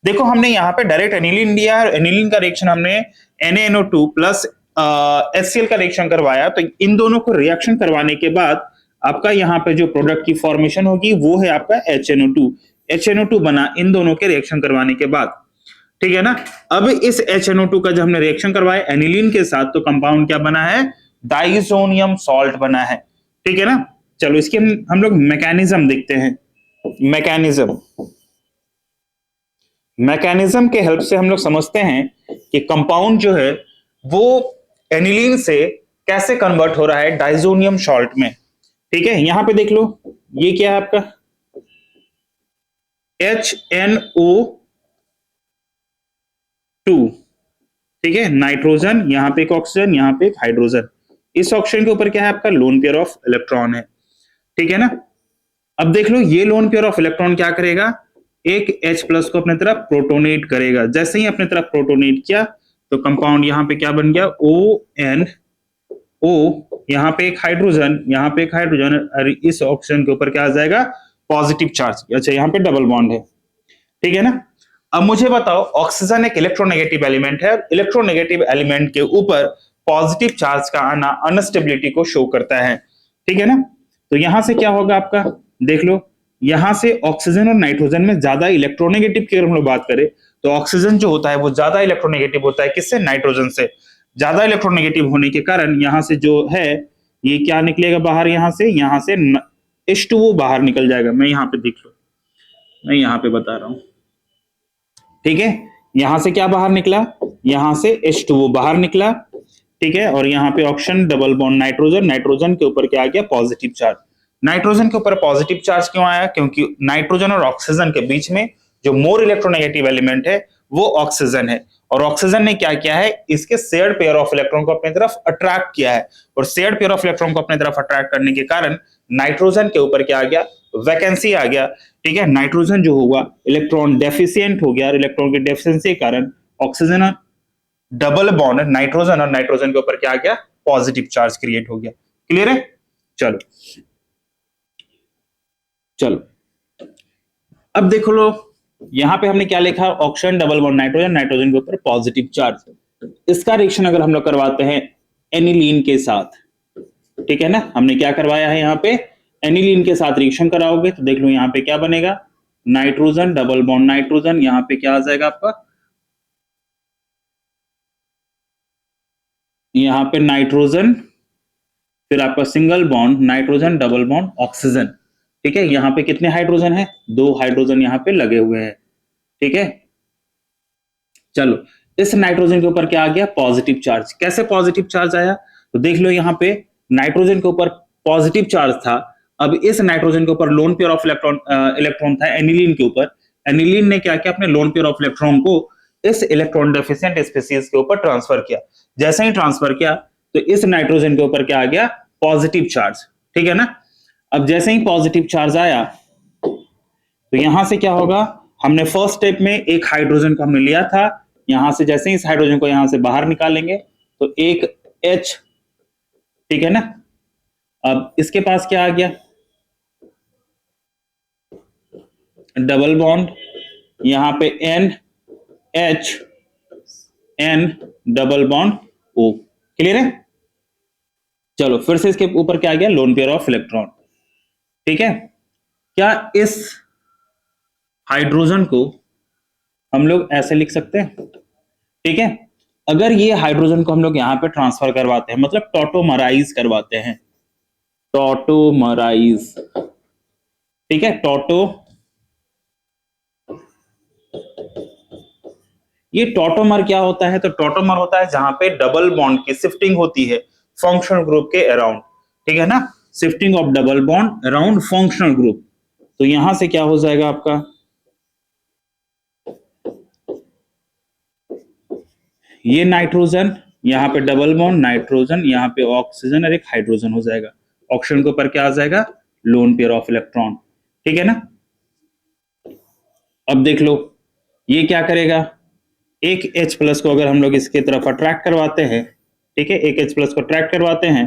[SPEAKER 1] देखो हमने यहाँ पे डायरेक्ट एनिलीन लिया है, एनिलीन का रिएक्शन हमने NaNO2 प्लस HCl का रिएक्शन करवाया, तो इन दोनों को रिएक्शन करवाने के बाद आपका यहाँ पे जो प्रोडक्ट की फॉर्मेशन होगी वो है आपका HNO2 बना इन दोनों के रिएक्शन करवाने के बाद, ठीक है ना। अब इस HNO2 का जब हमने रिएक्शन करवाया एनिलीन के साथ, तो कंपाउंड क्या बना है, डाइजोनियम सॉल्ट बना है, ठीक है ना। चलो इसके हम लोग मैकेनिज्म देखते हैं। मैकेनिज्म के हेल्प से हम लोग समझते हैं कि कंपाउंड जो है वो एनिलीन से कैसे कन्वर्ट हो रहा है डाइजोनियम सॉल्ट में, ठीक है। यहां पे देख लो ये क्या है आपका HNO2, ठीक है, नाइट्रोजन, यहां पे एक ऑक्सीजन, यहां पे एक हाइड्रोजन। इस ऑक्सीजन के ऊपर क्या है आपका लोन पेयर ऑफ इलेक्ट्रॉन है, ठीक है ना। अब देख लो ये लोन पेयर ऑफ इलेक्ट्रॉन क्या करेगा, एक H प्लस को अपने तरफ प्रोटोनेट करेगा। जैसे ही अपने तरफ प्रोटोनेट किया तो कंपाउंड यहाँ पे क्या बन गया ONO, यहाँ पे एक हाइड्रोजन, यहाँ पे एक हाइड्रोजन, और इस ऑक्सीजन के ऊपर क्या आ जाएगा पॉजिटिव चार्ज। अच्छा यहाँ पे डबल बॉन्ड है, ठीक है ना। अब मुझे बताओ ऑक्सीजन एक इलेक्ट्रोनेगेटिव एलिमेंट है, इलेक्ट्रोनेगेटिव एलिमेंट के ऊपर पॉजिटिव चार्ज का आना अनस्टेबिलिटी को शो करता है, ठीक है ना। तो यहां से क्या होगा आपका, देख लो यहां से ऑक्सीजन और नाइट्रोजन में ज्यादा इलेक्ट्रोनेगेटिव की अगर हम लोग बात करें तो ऑक्सीजन जो होता है वो ज्यादा इलेक्ट्रोनेगेटिव होता है, किससे, नाइट्रोजन से। ज्यादा इलेक्ट्रोनेगेटिव होने के कारण यहां से जो है ये क्या निकलेगा बाहर, यहां से H2O बाहर निकल जाएगा। मैं यहाँ पे देख लो, मैं यहाँ पे बता रहा हूं, ठीक है। यहां से क्या बाहर निकला, यहां से H2O बाहर निकला, ठीक है। और यहाँ पे oxygen double bond nitrogen, nitrogen के ऊपर क्या आ गया पॉजिटिव चार्ज। नाइट्रोजन के ऊपर पॉजिटिव चार्ज क्यों आया, क्योंकि नाइट्रोजन और ऑक्सीजन के बीच में जो मोर इलेक्ट्रोनेगेटिव एलिमेंट है वो ऑक्सीजन है, और ऑक्सीजन ने क्या किया है, इसके शेयर्ड पेयर ऑफ इलेक्ट्रॉन को अपनी तरफ अट्रैक्ट किया है, और शेयर्ड पेयर ऑफ इलेक्ट्रॉन को अपनी तरफ अट्रैक्ट करने के कारण नाइट्रोजन के ऊपर क्या आ गया, वैकेंसी आ गया, ठीक है। नाइट्रोजन जो होगा इलेक्ट्रॉन डेफिशिएंट हो गया, और इलेक्ट्रॉन की डेफिशिएंसी के कारण ऑक्सीजन डबल बॉन्ड नाइट्रोजन और नाइट्रोजन के ऊपर क्या आ गया पॉजिटिव चार्ज क्रिएट हो गया। क्लियर है। चलो अब देखो लो यहां पे हमने क्या लिखा, oxygen double bond nitrogen, nitrogen के ऊपर पॉजिटिव चार्ज। इसका रिएक्शन अगर हम लोग करवाते हैं एनिलीन के साथ, ठीक है ना, हमने क्या करवाया है यहाँ पे एनिलीन के साथ रिएक्शन कराओगे तो देख लो यहाँ पे क्या बनेगा, नाइट्रोजन डबल बॉन्ड नाइट्रोजन, यहाँ पे क्या आ जाएगा आपका, यहाँ पे नाइट्रोजन, फिर आपका single bond nitrogen double bond oxygen, ठीक है। यहाँ पे कितने हाइड्रोजन है, दो हाइड्रोजन यहाँ पे लगे हुए हैं, ठीक है। चलो इस नाइट्रोजन के ऊपर क्या आ गया, पॉजिटिव चार्ज। कैसे पॉजिटिव चार्ज आया, तो देख लो यहाँ पे नाइट्रोजन के ऊपर पॉजिटिव चार्ज था, अब इस नाइट्रोजन के ऊपर लोन पेयर ऑफ इलेक्ट्रॉन था एनिलीन के ऊपर। एनिलीन ने क्या किया, अपने लोन पेयर ऑफ इलेक्ट्रॉन को इस इलेक्ट्रॉन डेफिशिएंट स्पीशीज के ऊपर ट्रांसफर किया। जैसे ही ट्रांसफर किया तो इस नाइट्रोजन के ऊपर क्या आ गया, पॉजिटिव चार्ज, ठीक है ना। अब जैसे ही पॉजिटिव चार्ज आया तो यहां से क्या होगा, हमने फर्स्ट स्टेप में एक हाइड्रोजन को हमने लिया था, यहां से जैसे ही इस हाइड्रोजन को यहां से बाहर निकालेंगे तो एक H, ठीक है ना। अब इसके पास क्या आ गया, डबल बॉन्ड, यहां पे NH, N double bond O, clear है। चलो फिर से इसके ऊपर क्या आ गया, लोन पेयर ऑफ इलेक्ट्रॉन, ठीक है। क्या इस हाइड्रोजन को हम लोग ऐसे लिख सकते हैं, ठीक है। अगर ये हाइड्रोजन को हम लोग यहां पे ट्रांसफर करवाते हैं, मतलब टॉटोमराइज करवाते हैं, टॉटोमराइज, ठीक है, ये टॉटोमर क्या होता है, तो टॉटोमर होता है जहां पे डबल बॉन्ड की शिफ्टिंग होती है फंक्शनल ग्रुप के अराउंड, ठीक है ना, shifting of double bond around functional group. तो यहां से क्या हो जाएगा आपका, ये नाइट्रोजन, यहां पे डबल बॉन्ड नाइट्रोजन, यहां पे ऑक्सीजन और एक हाइड्रोजन हो जाएगा। ऑक्सीजन के ऊपर क्या आ जाएगा, लोन पेयर ऑफ इलेक्ट्रॉन, ठीक है ना। अब देख लो ये क्या करेगा, एक H प्लस को अगर हम लोग इसके तरफ अट्रैक्ट करवाते हैं, ठीक है, एक H प्लस को अट्रैक्ट करवाते हैं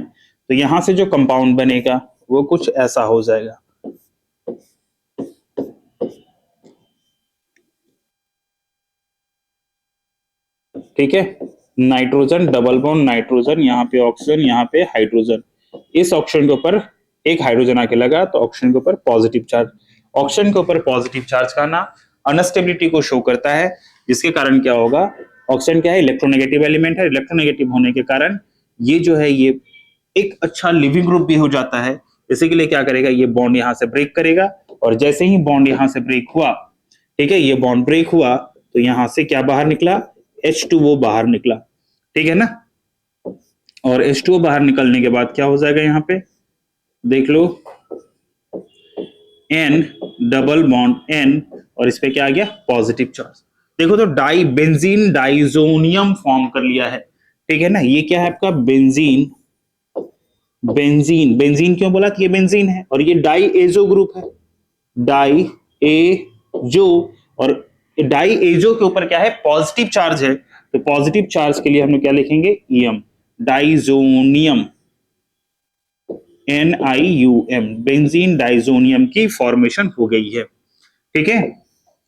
[SPEAKER 1] तो यहां से जो कंपाउंड बनेगा वो कुछ ऐसा हो जाएगा, ठीक है। नाइट्रोजन डबल बॉन्ड नाइट्रोजन, यहाँ पे ऑक्सीजन, यहाँ पे हाइड्रोजन, इस ऑक्सीजन के ऊपर एक हाइड्रोजन आके लगा तो ऑक्सीजन के ऊपर पॉजिटिव चार्ज। ऑक्सीजन के ऊपर पॉजिटिव चार्ज का ना अनस्टेबिलिटी को शो करता है, जिसके कारण क्या होगा, ऑक्सीजन क्या है, इलेक्ट्रोनेगेटिव एलिमेंट है, इलेक्ट्रोनेगेटिव होने के कारण ये जो है ये एक अच्छा लिविंग ग्रुप भी हो जाता है। इसी के लिए क्या करेगा, ये बॉन्ड यहां से ब्रेक करेगा, और जैसे ही बॉन्ड यहां से ब्रेक हुआ, ठीक है, ये बॉन्ड ब्रेक हुआ तो यहां से क्या बाहर निकला, H2O बाहर निकला, ठीक है ना। और H2O बाहर निकलने के बाद क्या हो जाएगा, यहां पे देख लो N डबल बॉन्ड N, और इस पे क्या आ गया, पॉजिटिव चार्ज। देखो तो डाई बेंजीन डाइजोनियम फॉर्म कर लिया है, ठीक है ना। ये क्या है आपका, बेंजीन, बेंजीन, बेंजीन क्यों बोला कि ये बेंजीन है, और ये डाई एजो ग्रुप है, डाई एजो, और डाई एजो के ऊपर क्या है, पॉजिटिव चार्ज है, तो पॉजिटिव चार्ज के लिए हम लोग क्या लिखेंगे, EM, diazonium, NIUM, benzene diazonium की फॉर्मेशन हो गई है, ठीक है।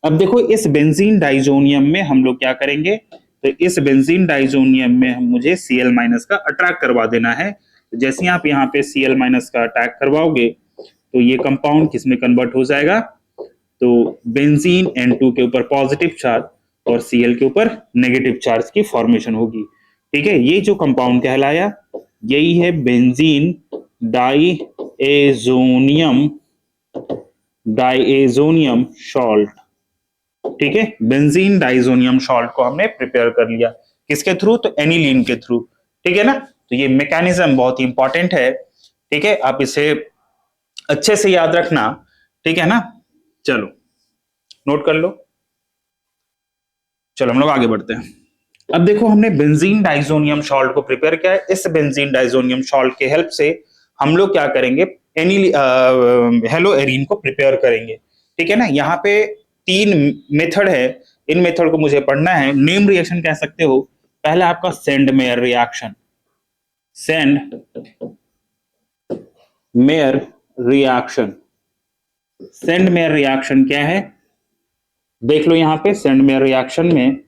[SPEAKER 1] अब देखो इस बेंजीन डाइजोनियम में हम लोग क्या करेंगे, तो इस बेंजीन डाइजोनियम में हम मुझे Cl- का अट्रैक्ट करवा देना है। तो जैसे आप यहाँ पे Cl- का अटैक करवाओगे तो ये कंपाउंड किस में कन्वर्ट हो जाएगा, तो बेंजीन N2 के ऊपर पॉजिटिव चार्ज और Cl के ऊपर नेगेटिव चार्ज की फॉर्मेशन होगी, ठीक है। ये जो कंपाउंड कहलाया यही है बेंजीन डाइएजोनियम, डाइएजोनियम सॉल्ट, ठीक है। बेंजीन डाइजोनियम सॉल्ट को हमने प्रिपेयर कर लिया, किसके थ्रू, तो एनिलीन के थ्रू, ठीक है ना। तो ये मैकेनिज्म बहुत ही इंपॉर्टेंट है, ठीक है, आप इसे अच्छे से याद रखना, ठीक है ना। चलो नोट कर लो, चलो हम लोग आगे बढ़ते हैं। अब देखो हमने बेंजीन डाइजोनियम सॉल्ट को प्रिपेयर किया है, इस बेंजीन डाइजोनियम सॉल्ट के हेल्प से हम लोग क्या करेंगे, हेलो एरीन को प्रिपेयर करेंगे, ठीक है ना। यहाँ पे 3 मेथड है, इन मेथड को मुझे पढ़ना है। नेम रिएक्शन कह सकते हो, पहला आपका send mayor reaction, send mayor reaction, send mayor reaction क्या है, देख लो यहाँ पे सेंड मेयर रिएक्शन में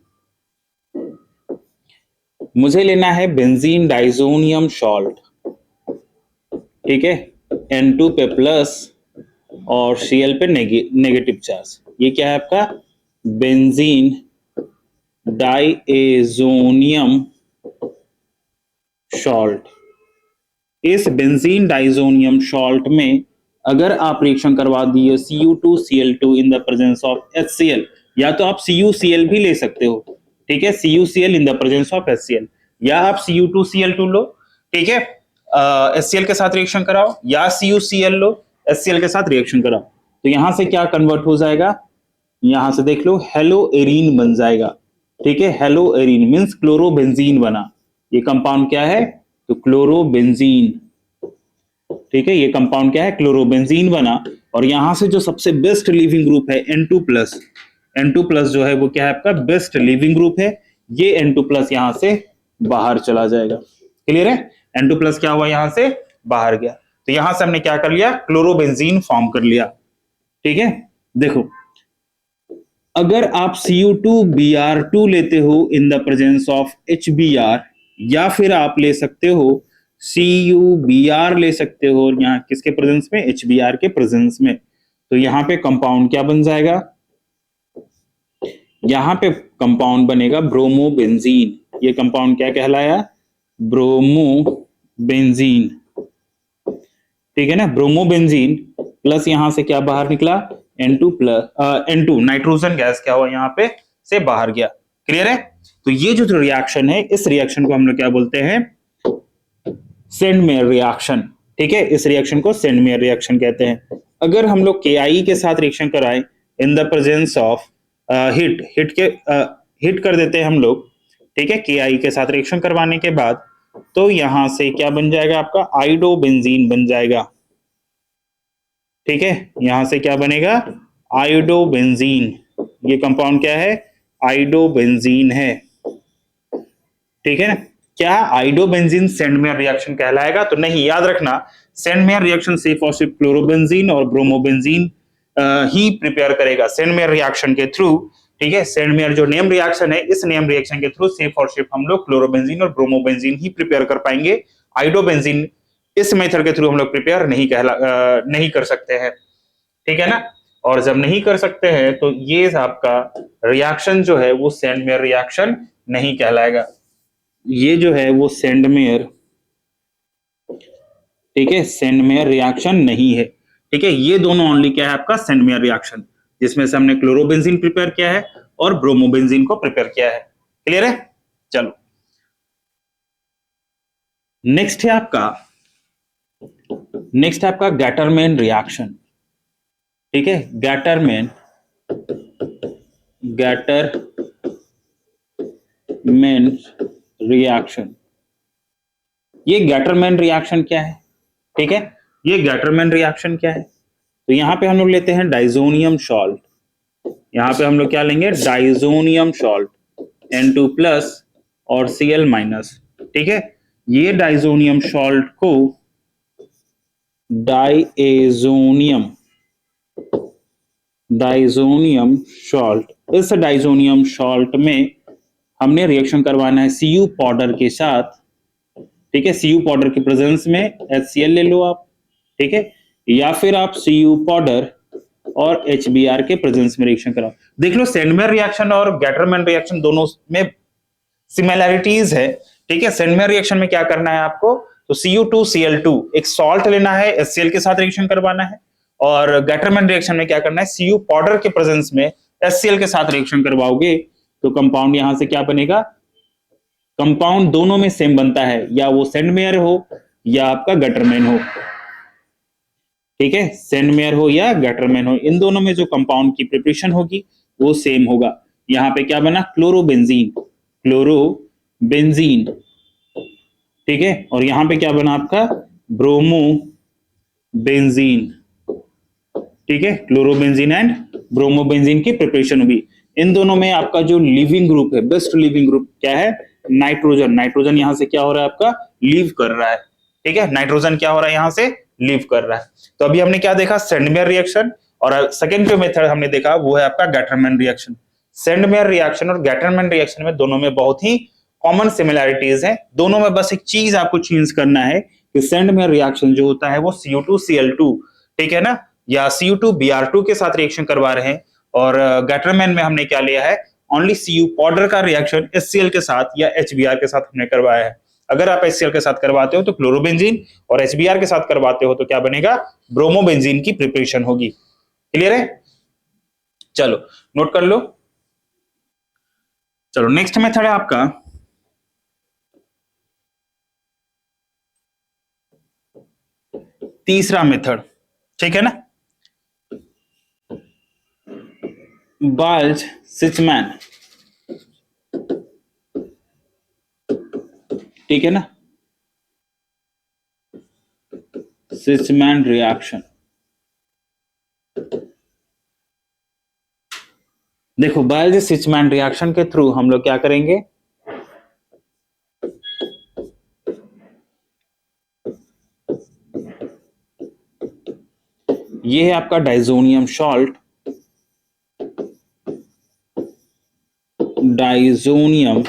[SPEAKER 1] मुझे लेना है बेंजीन डाइजोनियम सॉल्ट, ठीक है, N2 पे प्लस और Cl पे नेगेटिव चार्ज। ये क्या है आपका, बेंजीन डाइएजोनियम सॉल्ट। इस बेंजीन डाइजोनियम सॉल्ट में अगर आप रिएक्शन करवा दिए Cu2Cl2 in the presence of HCl, या तो आप CuCl भी ले सकते हो, ठीक है, CuCl in the presence of HCl, या आप Cu2Cl2 लो, ठीक है, HCl के साथ रिएक्शन कराओ, या CuCl लो, HCl के साथ रिएक्शन कराओ, तो यहां से क्या कन्वर्ट हो जाएगा, यहां से देख लो हेलोएरीन बन जाएगा, ठीक है, हेलोएरीन मींस क्लोरोबेंजीन बना। ये कंपाउंड क्या है, तो क्लोरोबेंजीन, ठीक है, ये कंपाउंड क्या है, क्लोरोबेंजीन बना। और यहां से जो सबसे बेस्ट लिविंग ग्रुप है N2+, N2+ जो है वो क्या है आपका बेस्ट लिविंग ग्रुप है, ये N2+ यहां से बाहर चला जाएगा। क्लियर है, N2+ क्या हुआ, यहां से बाहर गया, तो यहां से हमने क्या कर लिया, क्लोरोबेंजीन फॉर्म कर लिया। ठीक है, देखो अगर आप Cu2Br2 लेते हो in the presence of HBr, या फिर आप ले सकते हो CuBr ले सकते हो, यहाँ किसके प्रेजेंस में, HBr के प्रेजेंस में, तो यहाँ पे कंपाउंड क्या बन जाएगा, यहाँ पे कंपाउंड बनेगा ब्रोमोबेंजीन। ये कंपाउंड क्या कहलाया, ब्रोमोबेंजीन, ठीक है ना, ब्रोमोबेंजीन प्लस यहां से क्या बाहर निकला, N2 नाइट्रोजन गैस क्या हुआ यहाँ पे से बाहर गया। क्लियर है, तो ये जो रिएक्शन है, इस रिएक्शन को हम लोग क्या बोलते हैं, सेंडमेयर रिएक्शन। ठीक है, इस रिएक्शन को सेंडमेयर रिएक्शन कहते हैं। अगर हम लोग KI के साथ रिएक्शन कराएं in the presence of hit कर देते हैं हम लोग, ठीक है, KI के साथ रिएक्शन करवाने के बाद, तो यहां से क्या बन जाएगा आपका, आयोडोबेंजीन बन जाएगा। ठीक है, यहां से क्या बनेगा, आयोडोबेंजीन, ये कंपाउंड क्या है, आयोडोबेंजीन है। ठीक है ना, क्या आयोडोबेंजीन सेंडमेयर रिएक्शन कहलाएगा, तो नहीं, याद रखना सेंडमेयर रिएक्शन सिर्फ और सिर्फ क्लोरोबेंजीन और ब्रोमोबेंजीन ही प्रिपेयर करेगा सेंडमेयर रिएक्शन के थ्रू। ठीक है, सेंडमेयर जो नेम रिएक्शन है, इस नेम रिएक्शन के थ्रू सिर्फ और सिर्फ हम लोग क्लोरोबेंजीन और ब्रोमोबेंजीन ही प्रिपेयर कर पाएंगे। आयोडोबेंजीन इस मेथड के थ्रू हम लोग प्रिपेयर नहीं कर सकते हैं। ठीक है ना, और जब नहीं कर सकते हैं तो ये आपका रिएक्शन जो है वो सेंडमेयर रिएक्शन नहीं कहलाएगा, ये जो है वो सेंडमेयर, ठीक है, सेंडमेयर रिएक्शन नहीं है। ठीक है, ये दोनों ओनली क्या है आपका सेंडमेयर रिएक्शन, जिसमें से हमने क्लोरोबेंजीन प्रिपेयर किया है और ब्रोमोबेंजीन को प्रिपेयर किया है। क्लियर है, चलो नेक्स्ट है आपका गैटरमैन रिएक्शन। ठीक है, गैटरमैन रिएक्शन, ये गैटरमैन रिएक्शन क्या है, ठीक है, ये गैटरमैन रिएक्शन क्या है, तो यहां पे हम लोग लेते हैं डाइजोनियम सॉल्ट, यहां पे हम लोग क्या लेंगे, डाइजोनियम सॉल्ट N2+ और Cl-। ठीक है, ये डाइजोनियम सॉल्ट को डाइएजोनियम सॉल्ट, इस डाइजोनियम सॉल्ट में हमने रिएक्शन करवाना है Cu पाउडर के साथ। ठीक है, Cu पाउडर के प्रेजेंस में HCl ले लो आप, ठीक है, या फिर आप Cu पाउडर और HBr के प्रेजेंस में रिएक्शन कराओ। देख लो सेंडमेयर रिएक्शन और गैटरमैन रिएक्शन दोनों में सिमिलैरिटीज है। ठीक है, सेंडमेयर रिएक्शन में क्या करना है आपको, तो Cu2Cl2 एक सॉल्ट लेना है, HCl के साथ रिएक्शन करवाना है, और गैटरमैन रिएक्शन में क्या करना है, Cu पाउडर के प्रेजेंस में HCl के साथ रिएक्शन करवाओगे तो कंपाउंड यहां से क्या बनेगा, कंपाउंड दोनों में सेम बनता है, या वो सेंडमेयर हो या आपका गैटरमैन हो। ठीक है, सेंडमेयर हो या गैटरमैन हो, इन दोनों में जो कंपाउंड की प्रिपरेशन होगी वो सेम होगा। यहां पे क्या बना, क्लोरोबेंजीन, ठीक है, और यहां पे क्या बना आपका, ब्रोमोबेंजीन। ठीक है, क्लोरोबेंजीन एंड ब्रोमोबेंजीन की प्रिपरेशन हुई। इन दोनों में आपका जो लिविंग ग्रुप है, बेस्ट लिविंग ग्रुप क्या है, नाइट्रोजन। नाइट्रोजन यहां से क्या हो रहा है आपका, लीव कर रहा है। ठीक है, नाइट्रोजन क्या हो रहा है, यहां से लीव कर रहा है। तो अभी हमने क्या देखा, सेंडमेयर रिएक्शन, और सेकेंड जो मेथड हमने देखा वो है आपका गैटरमैन रिएक्शन। सेंडमेयर रिएक्शन और गैटरमैन रिएक्शन में दोनों में बहुत ही कॉमन सिमिलैरिटीज है। दोनों में बस एक चीज आपको चेंज करना है कि सेंडमेयर रिएक्शन जो होता है वो Cu2Cl2, ठीक है ना, या Cu2Br2 के साथ रिएक्शन करवा रहे हैं, और गैटरमैन में हमने क्या लिया है, ओनली Cu पाउडर का रिएक्शन HCl के साथ या HBr के साथ हमने करवाया है। अगर आप HCl के साथ करवाते हो तो क्लोरोबेंजीन, और HBr के साथ करवाते हो तो क्या बनेगा, ब्रोमोबेंजीन की प्रिपरेशन होगी। क्लियर है, चलो नोट कर लो। चलो नेक्स्ट मेथड है आपका तीसरा मेथड, ठीक है ना, बाल्ज-सिचमैन, ठीक है ना, सिचमैन रिएक्शन। देखो बाल्ज-सिचमैन रिएक्शन के थ्रू हम लोग क्या करेंगे, ये है आपका डाइजोनियम सॉल्ट, डाइजोनियम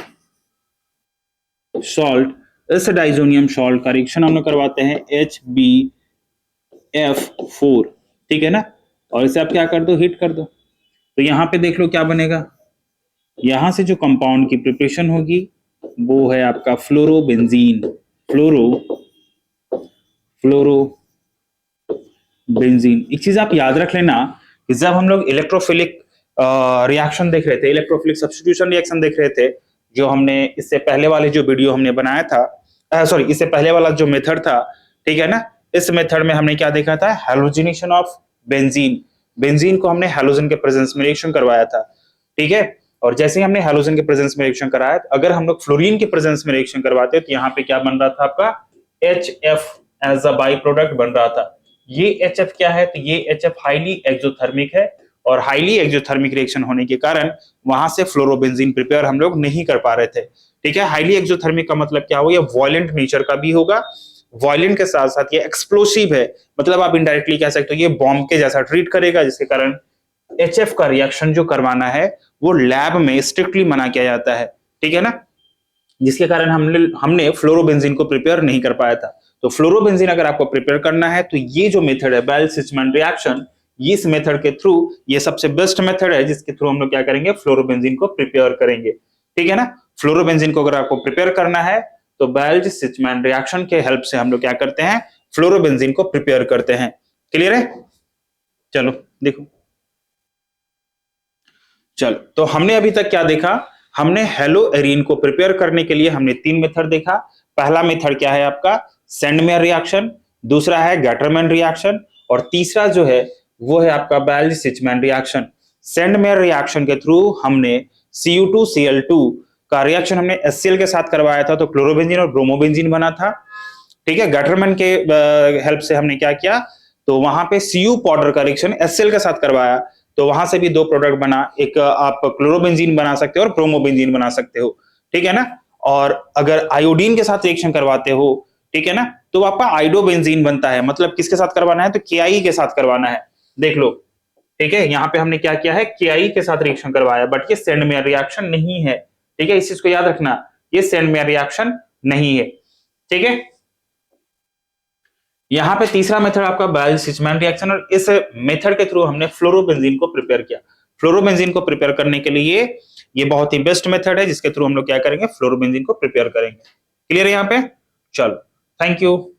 [SPEAKER 1] सॉल्ट, इस डाइजोनियम सॉल्ट का रिएक्शन हम लोग करवाते हैं HbF4, ठीक है ना, और इसे आप क्या कर दो, हीट कर दो। तो यहां पे देख लो क्या बनेगा, यहां से जो कंपाउंड की प्रिपरेशन होगी वो है आपका फ्लोरोबेंजीन, फ्लोरोबेंजीन। एक चीज आप याद रख लेना कि जब हम लोग इलेक्ट्रोफिलिक रिएक्शन देख रहे थे, इलेक्ट्रोफिलिक सब्स्टिट्यूशन रिएक्शन देख रहे थे, जो हमने इससे पहले वाले जो वीडियो हमने बनाया था, सॉरी इससे पहले वाला जो मेथड था, ठीक है ना, इस मेथड में हमने क्या देखा था, हैलोजिनेशन ऑफ बेंजीन, बेंजीन को हमने हैलोजन के प्रेजेंस में रिएक्शन करवाया था, ठीक है। और जैसे ही हमने हैलोजन के प्रेजेंस में रिएक्शन कराया, अगर हम लोग फ्लोरीन के प्रेजेंस में रिएक्शन करवाते तो यहाँ पे क्या बन रहा था आपका HF as a by product बन रहा था। ये HF क्या है, तो ये HF हाईली एक्सोथर्मिक है, और हाईली एक्सोथर्मिक रिएक्शन होने के कारण वहां से फ्लोरोबेंजीन प्रिपेयर हम लोग नहीं कर पा रहे थे, ठीक है। हाईली एक्सोथर्मिक का मतलब क्या होगा, ये वॉयलेंट नेचर का भी होगा, वॉयलेंट के साथ साथ ये एक्सप्लोसिव है, मतलब आप इनडायरेक्टली कह सकते हो ये बॉम्ब के जैसा ट्रीट करेगा, जिसके कारण HF का रिएक्शन जो करवाना है वो लैब में स्ट्रिक्टली मना किया जाता है, ठीक है ना, जिसके कारण हमने फ्लोरोबेंजीन को प्रिपेयर नहीं कर पाया था। तो फ्लोरोबेंजीन अगर आपको प्रिपेयर करना है तो ये जो मेथड है बाल्ज-सिचमैन रिएक्शन, इस मेथड के थ्रू ये सबसे बेस्ट मेथड है, जिसके थ्रू हम लोग क्या करेंगे, फ्लोरोबेंजीन को प्रिपेयर करेंगे, ठीक है ना। फ्लोरोबेंजीन को अगर आपको प्रिपेयर करना है तो बाल्ज-सिचमैन रिएक्शन के हेल्प से हम लोग क्या करते हैं, फ्लोरोबेंजीन को प्रिपेयर करते हैं। क्लियर है, चलो देखो, चलो तो हमने अभी तक क्या देखा, हमने हेलोएरीन को प्रिपेयर करने के लिए हमने तीन मेथड देखा। पहला मेथड क्या है आपका, सेंडमेयर रिएक्शन, दूसरा है गैटरमैन रिएक्शन, और तीसरा जो है वो है आपका बाल्ज-सिचमैन रिएक्शन। सेंडमेयर रिएक्शन के थ्रू हमने Cu2Cl2 का रिएक्शन हमने HCl के साथ करवाया था, तो क्लोरोबेंजीन और ब्रोमोबेंजीन बना था, ठीक है। गैटरमैन के हेल्प से हमने क्या किया, तो वहां पे Cu पाउडर का रिएक्शन HCl के साथ करवाया, तो वहां से भी दो प्रोडक्ट बना, एक आप क्लोरोबेंजीन बना सकते हो और ब्रोमोबेंजीन बना सकते हो, ठीक है ना। और अगर आयोडीन के साथ रिएक्शन करवाते हो, ठीक है ना, तो आपका आइडोबेंजीन बनता है, मतलब किसके साथ करवाना है, तो KI के साथ करवाना है, देख लो, ठीक है। यहाँ पे हमने क्या किया है, KI के साथ रिएक्शन करवाया, बट ये सेंडमेयर रिएक्शन नहीं है, ठीक है, इस चीज को याद रखना, ये सेंडमेयर रिएक्शन नहीं है, ठीक है। यहाँ पे तीसरा मेथड आपका बाल्ज-सिचमैन रिएक्शन, और इस मेथड के थ्रू हमने फ्लोरोबेंजीन को प्रिपेयर किया। फ्लोरोबेंजीन को प्रिपेयर करने के लिए ये बहुत ही बेस्ट मेथड है, जिसके थ्रू हम लोग क्या करेंगे, फ्लोरोबेंजीन को प्रिपेयर करेंगे। क्लियर है यहाँ पे, चलो थैंक यू।